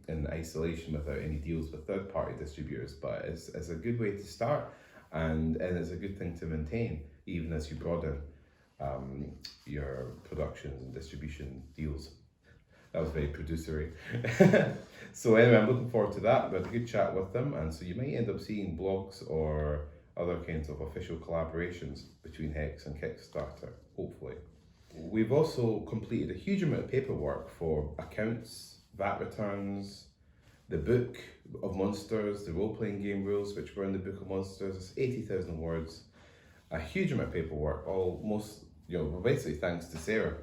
in isolation without any deals with third-party distributors, but it's a good way to start, and it's a good thing to maintain even as you broaden your productions and distribution deals. That was very producery. So anyway, I'm looking forward to that. We had a good chat with them, and so you might end up seeing blogs or other kinds of official collaborations between Hex and Kickstarter, hopefully. We've also completed a huge amount of paperwork for accounts, VAT returns, the book of monsters, the role-playing game rules which were in the book of monsters. It's 80,000 words, a huge amount of paperwork, almost, basically thanks to Sarah.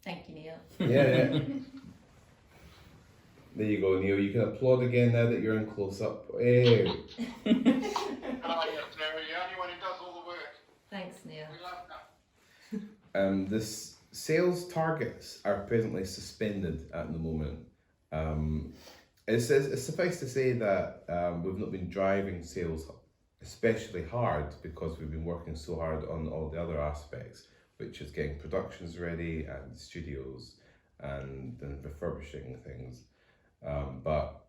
Thank you, Neil. Yeah. There you go, Neil. You can applaud again now that you're in close-up. Hey. You're the only one who does all the work. Thanks, Neil. We love that. This sales targets are presently suspended at the moment. It's suffice to say that we've not been driving sales especially hard because we've been working so hard on all the other aspects, which is getting productions ready and studios and then refurbishing things. But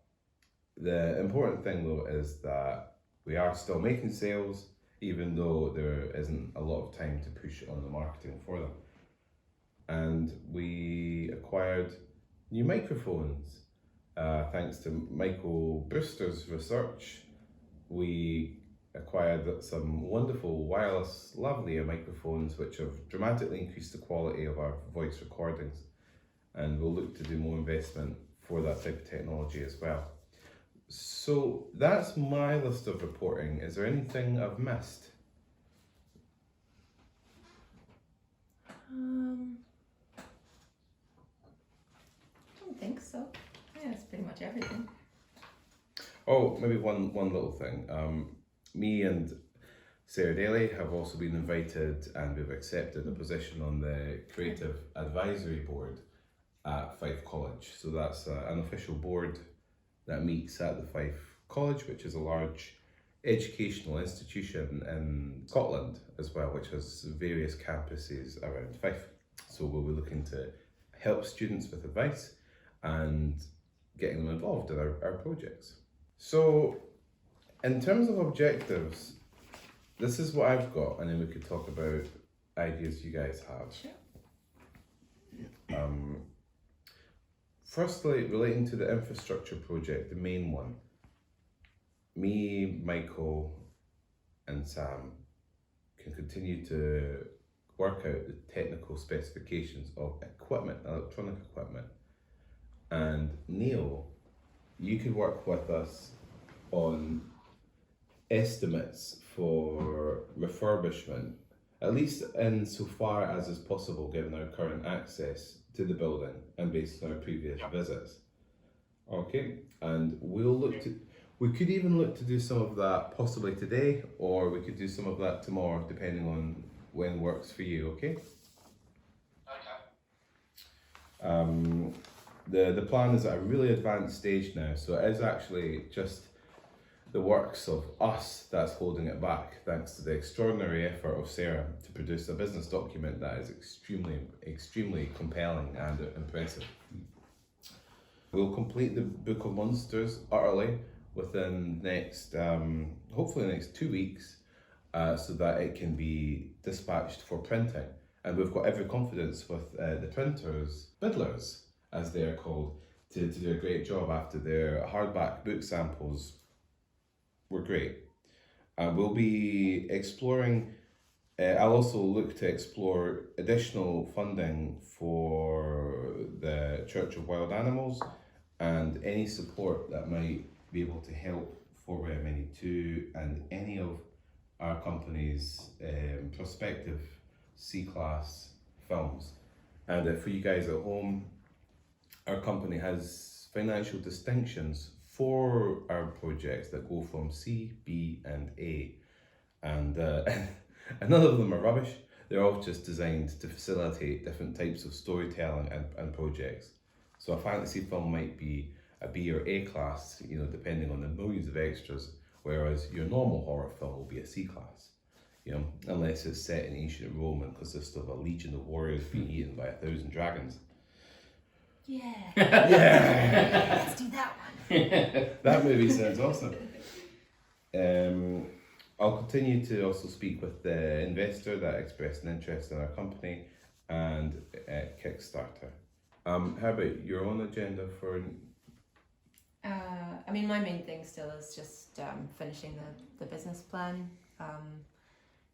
the important thing though is that we are still making sales, even though there isn't a lot of time to push on the marketing for them. And we acquired new microphones. Thanks to Michael Brewster's research, we acquired some wonderful wireless lavalier microphones which have dramatically increased the quality of our voice recordings, and we'll look to do more investment for that type of technology as well. So that's my list of reporting. Is there anything I've missed? I don't think so. Yeah, that's pretty much everything. Oh, maybe one little thing. Me and Sarah Daly have also been invited, and we've accepted a position on the Creative Advisory Board at Fife College. So that's an official board that meets at the Fife College, which is a large educational institution in Scotland as well, which has various campuses around Fife. So we'll be looking to help students with advice and getting them involved in our projects. So in terms of objectives, this is what I've got, and then we could talk about ideas you guys have. Sure. Firstly, relating to the infrastructure project, the main one, me, Michael, and Sam can continue to work out the technical specifications of equipment, electronic equipment. And Neil, you could work with us on estimates for refurbishment, at least insofar as is possible given our current access to the building and based on our previous visits. Okay, and we could even look to do some of that possibly today, or we could do some of that tomorrow, depending on when works for you, okay? Okay. The plan is at a really advanced stage now, so it is actually just the works of us that's holding it back, thanks to the extraordinary effort of Sarah to produce a business document that is extremely compelling and impressive. We'll complete the Book of Monsters utterly within the next, hopefully the next 2 weeks, so that it can be dispatched for printing. And we've got every confidence with the printers, Biddlers, as they're called, to do a great job after their hardback book samples were great. We'll be exploring, I'll also look to explore additional funding for the Church of Wild Animals and any support that might be able to help for Many 2 and any of our company's prospective C-class films. And for you guys at home, our company has financial distinctions for our projects that go from C, B, and A. And, and none of them are rubbish. They're all just designed to facilitate different types of storytelling and projects. So a fantasy film might be a B or A class, you know, depending on the millions of extras, whereas your normal horror film will be a C class, you know, unless it's set in ancient Rome and consists of a legion of warriors being eaten by 1,000 dragons. Yeah. Yeah. Let's do that one. That movie sounds awesome. I'll continue to also speak with the investor that expressed an interest in our company and Kickstarter. How about your own agenda for? I mean, my main thing still is just finishing the business plan.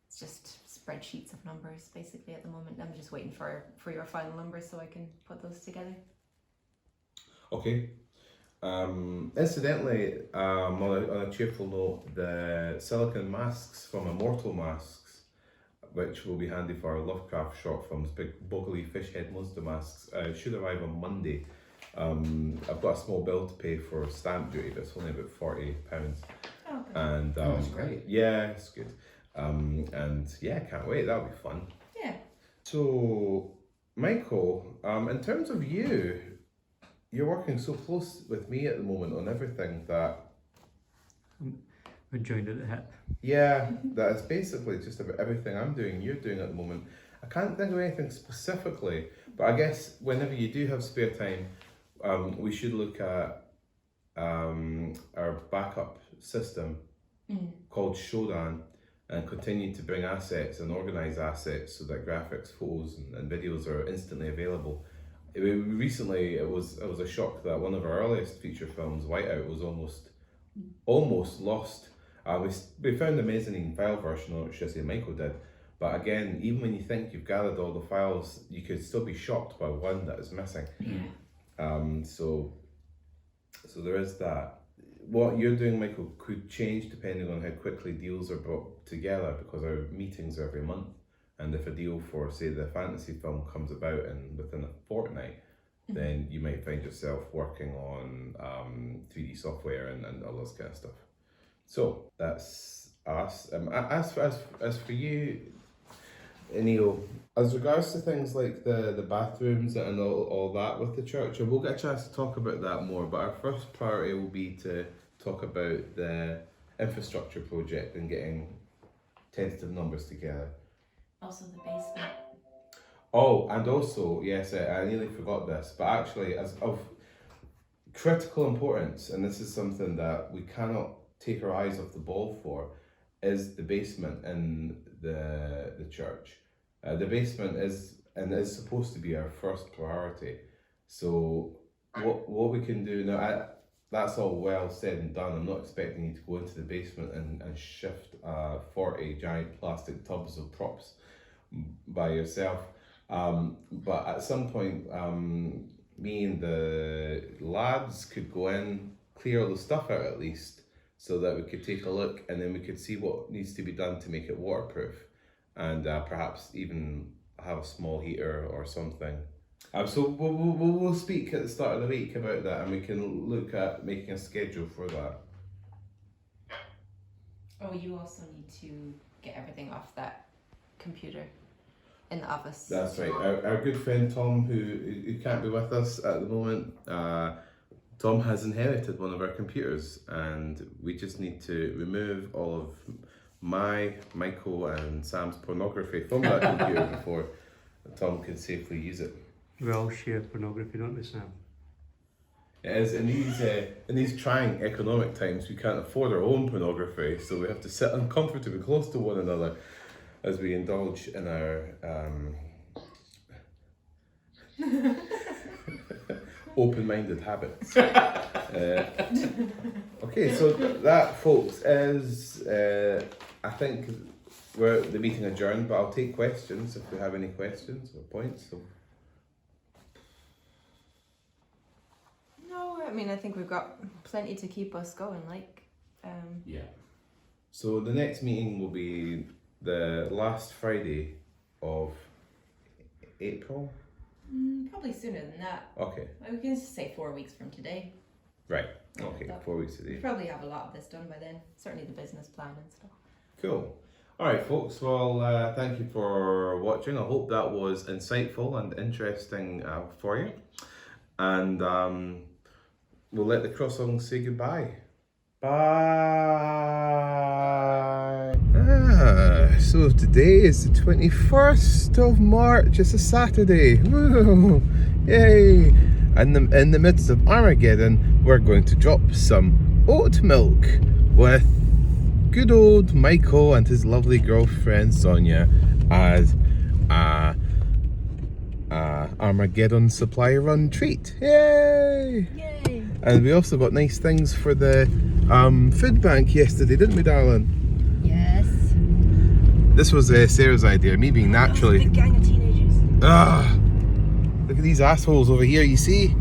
It's just spreadsheets of numbers basically at the moment. I'm just waiting for your final numbers so I can put those together. Okay. Incidentally, on a cheerful note, the silicone masks from Immortal Masks, which will be handy for our Lovecraft short films, big boggly fish head monster masks, should arrive on Monday. I've got a small bill to pay for stamp duty, but it's only about £40. Oh, good. And that's great. Yeah, it's good. And yeah, can't wait. That'll be fun. Yeah. So, Michael, in terms of you, you're working so close with me at the moment on everything that We're joined at the hip. yeah, that is basically just about everything I'm doing, you're doing at the moment. I can't think of anything specifically, but I guess whenever you do have spare time, we should look at our backup system called Shodan and continue to bring assets and organize assets so that graphics, photos, and videos are instantly available. Recently, it was a shock that one of our earliest feature films, Whiteout, was almost lost. We found the mezzanine file version, or should I say Michael did, but again, even when you think you've gathered all the files, you could still be shocked by one that is missing. So there is that. What you're doing, Michael, could change depending on how quickly deals are brought together, because our meetings are every month, and if a deal for, say, the fantasy film comes about and within a fortnight, then you might find yourself working on 3D software and all this kind of stuff. So that's us. As for you, Neil, as regards to things like the bathrooms and all that with the church, and we'll get a chance to talk about that more, but our first priority will be to talk about the infrastructure project and getting tentative numbers together. Also the basement. Oh, and also, yes, I nearly forgot this, but actually, as of critical importance, and this is something that we cannot take our eyes off the ball for, is the basement in the church. The basement is supposed to be our first priority. So what we can do now, that's all well said and done. I'm not expecting you to go into the basement and shift 40 giant plastic tubs of props by yourself. But at some point, me and the lads could go in, clear all the stuff out at least, so that we could take a look, and then we could see what needs to be done to make it waterproof, and perhaps even have a small heater or something. So we'll speak at the start of the week about that, and we can look at making a schedule for that. Oh, you also need to get everything off that computer in the office. That's right. Our good friend Tom, who can't be with us at the moment, Tom has inherited one of our computers, and we just need to remove all of Michael and Sam's pornography from that computer before Tom can safely use it. We all share pornography, don't we, Sam? It is in these trying economic times. We can't afford our own pornography, so we have to sit uncomfortably close to one another as we indulge in our open-minded habits. Okay, so that, folks, is I think we're the meeting adjourned, but I'll take questions if we have any questions or points. So. No, I mean, I think we've got plenty to keep us going, Yeah. So the next meeting will be the last Friday of April. Probably sooner than that. Okay. We can just say 4 weeks from today. Right. Okay. That- 4 weeks We today. probably have a lot of this done by then. Certainly the business plan and stuff. Cool. All right, folks. Well, thank you for watching. I hope that was insightful and interesting for you. And we'll let the crossong say goodbye. Bye. So today is the 21st of March. It's a Saturday. Woo! Yay! And in the midst of Armageddon, we're going to drop some oat milk with good old Michael and his lovely girlfriend Sonia as a Armageddon supply run treat. Yay! Yay! And we also got nice things for the food bank yesterday, didn't we, darling? Yes. This was Sarah's idea, me being naturally. Big gang of teenagers. Look at these assholes over here, you see?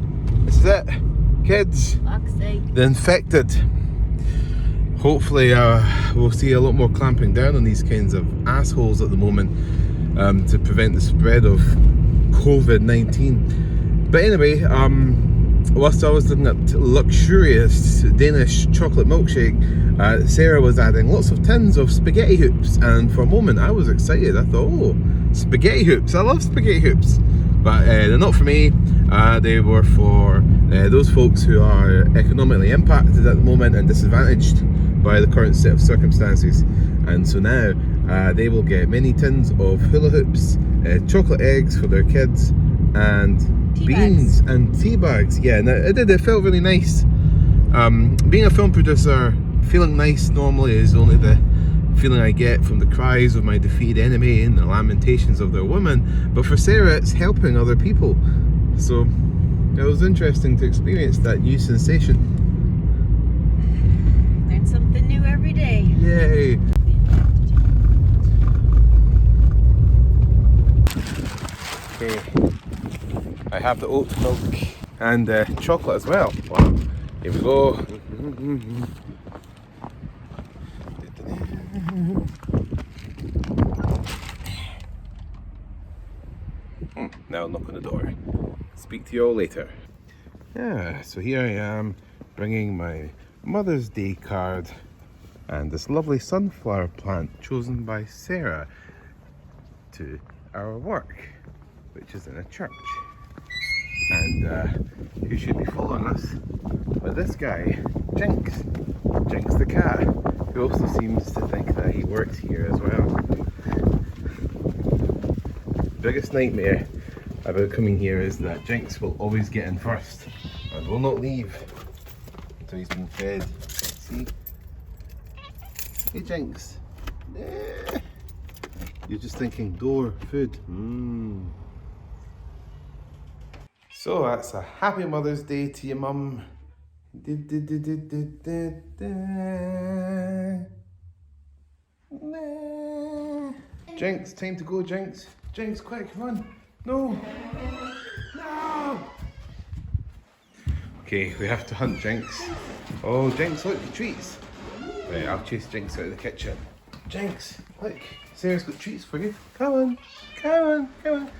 This is it. Kids. Fuck's sake. The infected. Hopefully we'll see a lot more clamping down on these kinds of assholes at the moment to prevent the spread of COVID-19. But anyway, whilst I was looking at luxurious Danish chocolate milkshake, Sarah was adding lots of tins of spaghetti hoops, and for a moment I was excited. I thought, oh, spaghetti hoops, I love spaghetti hoops, but they're not for me. They were for those folks who are economically impacted at the moment and disadvantaged by the current set of circumstances. And so now they will get many tins of hula hoops, chocolate eggs for their kids, and Tea beans and tea bags. Yeah, and it felt really nice. Being a film producer, feeling nice normally is only the feeling I get from the cries of my defeated enemy and the lamentations of their women, but for Sarah it's helping other people. So it was interesting to experience that new sensation. Learn something new every day. Yay! Okay, I have the oat milk and chocolate as well. Wow, here we go. Now knock on the door. Speak to you all later. Yeah, so here I am bringing my Mother's Day card and this lovely sunflower plant chosen by Sarah to our work, which is in a church. And you should be following us with this guy, Jinx the cat, who also seems to think that he works here as well. Biggest nightmare about coming here is that Jinx will always get in first and will not leave until he's been fed. See? Hey Jinx. You're just thinking door, food. So that's a happy Mother's Day to your mum. Jinx, time to go, Jinx. Jinx, quick, run. No. No. Okay, we have to hunt Jinx. Oh, Jinx, look, treats. Right, I'll chase Jinx out of the kitchen. Jinx, look, Sarah's got treats for you. Come on, come on, come on.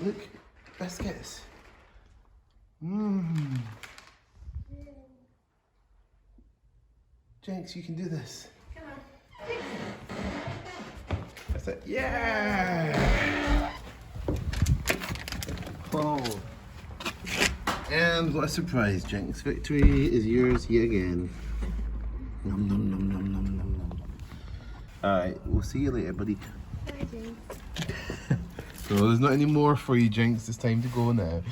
Look, biscuits. Jinx, you can do this. Come on. That's it. Yeah! Oh. And what a surprise, Jinx. Victory is yours yet again. Nom nom nom nom nom nom nom. Alright, we'll see you later, buddy. Bye, Jinx. So there's not any more for you, Jinx. It's time to go now.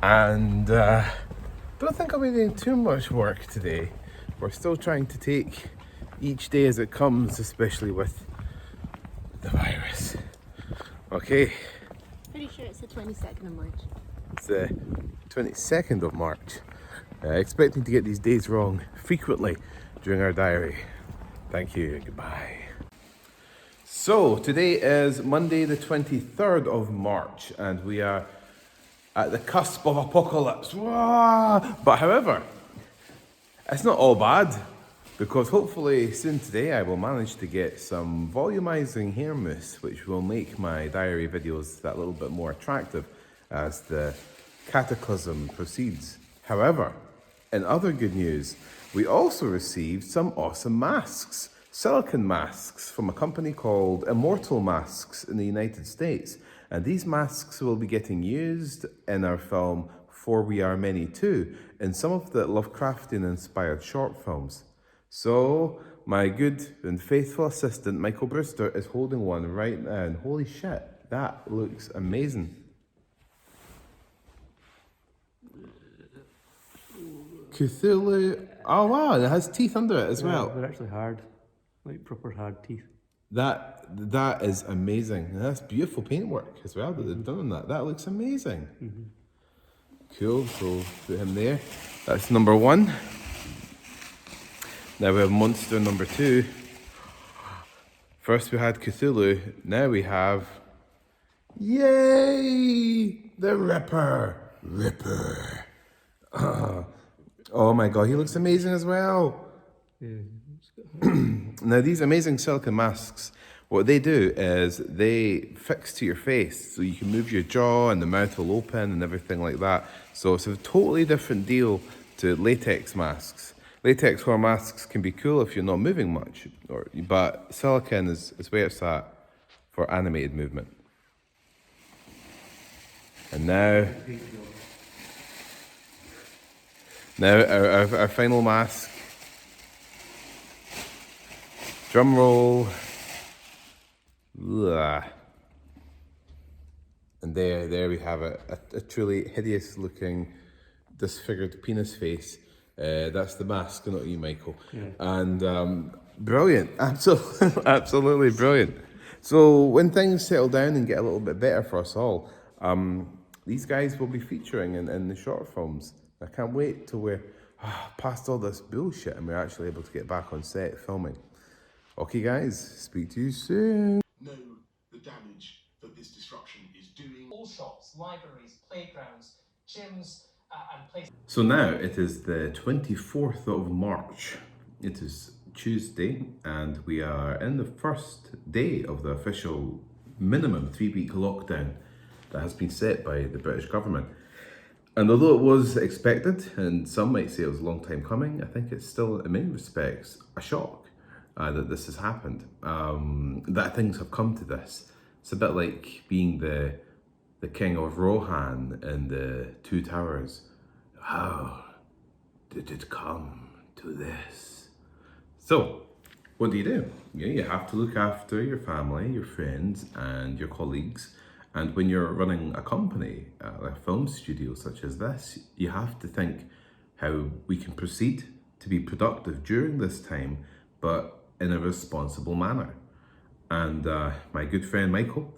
And don't think I'll be doing too much work today. We're still trying to take each day as it comes, especially with the virus. Okay. Pretty sure it's the 22nd of March. It's the 22nd of March. Expecting to get these days wrong frequently during our diary. Thank you. Goodbye. So today is Monday the 23rd of March and we are at the cusp of apocalypse. Wah! But however, it's not all bad because hopefully soon today I will manage to get some volumizing hair mousse which will make my diary videos that little bit more attractive as the cataclysm proceeds. However, in other good news, we also received some awesome masks, silicone masks from a company called Immortal Masks in the United States. And these masks will be getting used in our film For We Are Many Too in some of the Lovecraftian inspired short films. So my good and faithful assistant Michael Brewster is holding one right now and holy shit, that looks amazing. Cthulhu, oh wow, it has teeth under it as well. They're actually hard, like proper hard teeth. That is amazing. And that's beautiful paintwork as well that they've done on that. That looks amazing. Cool, so put him there. That's number one. Now we have monster number two. First we had Cthulhu, now we have, yay, the Ripper. Oh my god, he looks amazing as well. Yeah. Now these amazing silicone masks, what they do is they fix to your face so you can move your jaw and the mouth will open and everything like that. So it's a totally different deal to latex masks. Latex horror masks can be cool if you're not moving much, but silicone is where it's at for animated movement. And now our final mask. Drum roll. Ugh. And there we have it, a truly hideous looking, disfigured penis face. That's the mask, not you, Michael. Yeah. And brilliant, absolutely brilliant. So when things settle down and get a little bit better for us all, these guys will be featuring in the short films. I can't wait till we're past all this bullshit and we're actually able to get back on set filming. Okay guys, speak to you soon. Know the damage that this disruption is doing. All shops, libraries, playgrounds, gyms, and places. So now it is the 24th of March. It is Tuesday and we are in the first day of the official minimum 3-week lockdown that has been set by the British government. And although it was expected, and some might say it was a long time coming, I think it's still in many respects a shock that this has happened, that things have come to this. It's a bit like being the king of Rohan in the Two Towers. How did it come to this? So, what do? You have to look after your family, your friends, and your colleagues. And when you're running a company, a film studio such as this, you have to think how we can proceed to be productive during this time, but in a responsible manner. And my good friend Michael,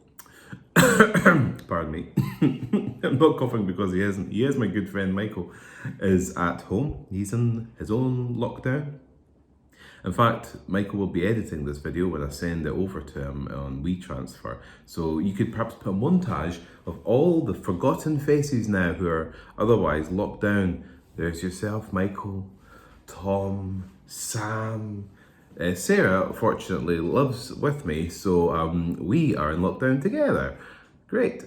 pardon me, I'm not coughing because he isn't. He is my good friend Michael, is at home. He's in his own lockdown. In fact, Michael will be editing this video when I send it over to him on WeTransfer. So you could perhaps put a montage of all the forgotten faces now who are otherwise locked down. There's yourself, Michael, Tom, Sam. Sarah, fortunately, lives with me, so we are in lockdown together. Great.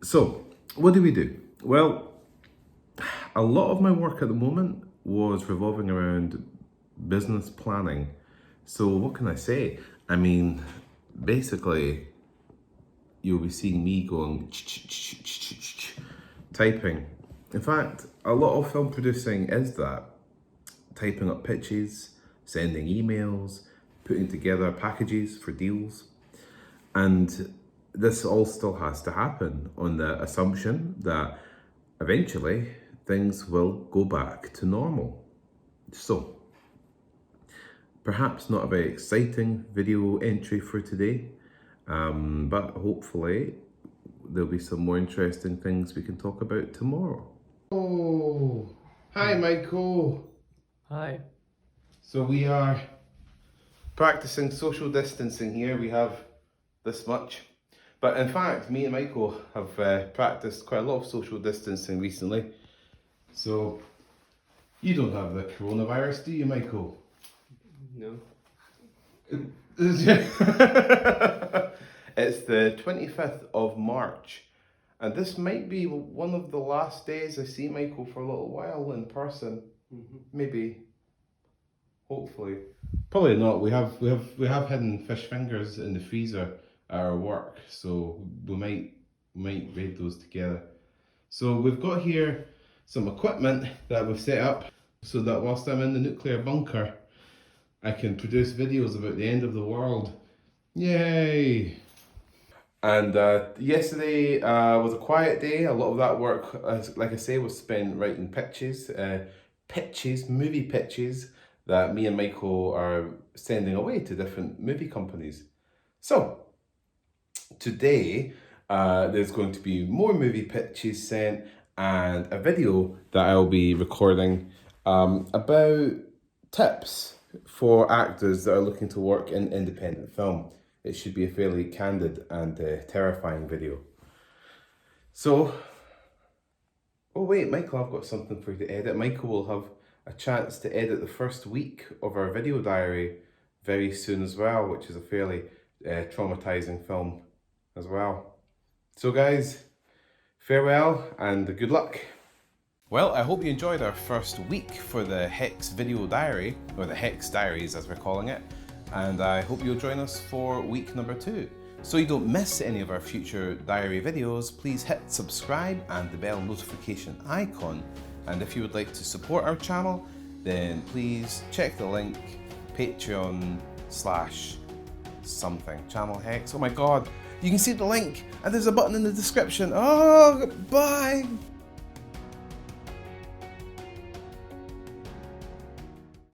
So, what do? Well, a lot of my work at the moment was revolving around business planning. So what can I say? I mean, basically, you'll be seeing me going typing. In fact, a lot of film producing is that. Typing up pitches, sending emails, putting together packages for deals. And this all still has to happen on the assumption that eventually things will go back to normal. So, perhaps not a very exciting video entry for today, but hopefully there'll be some more interesting things we can talk about tomorrow. Oh, hi Michael. Hi. So we are practicing social distancing here. We have this much. But in fact, me and Michael have practiced quite a lot of social distancing recently. So, you don't have the coronavirus, do you, Michael? No. It's the 25th of March. And this might be one of the last days I see Michael for a little while in person. Mm-hmm. Maybe. Hopefully. Probably not. We have hidden fish fingers in the freezer at our work, so we might raid those together. So we've got here some equipment that we've set up so that whilst I'm in the nuclear bunker, I can produce videos about the end of the world. Yay! And yesterday was a quiet day. A lot of that work, like I say, was spent writing pitches, movie pitches that me and Michael are sending away to different movie companies. So, today there's going to be more movie pitches sent and a video that I'll be recording about tips for actors that are looking to work in independent film. It should be a fairly candid and terrifying video. So, oh wait, Michael, I've got something for you to edit. Michael will have a chance to edit the first week of our video diary very soon as well, which is a fairly traumatizing film as well. So guys, farewell and good luck. Well, I hope you enjoyed our first week for the Hex video diary, or the Hex diaries as we're calling it, and I hope you'll join us for week number 2. So you don't miss any of our future diary videos, please hit subscribe and the bell notification icon. And if you would like to support our channel, then please check the link, Patreon/something, channel Hex. Oh my god, you can see the link and there's a button in the description. Oh, bye!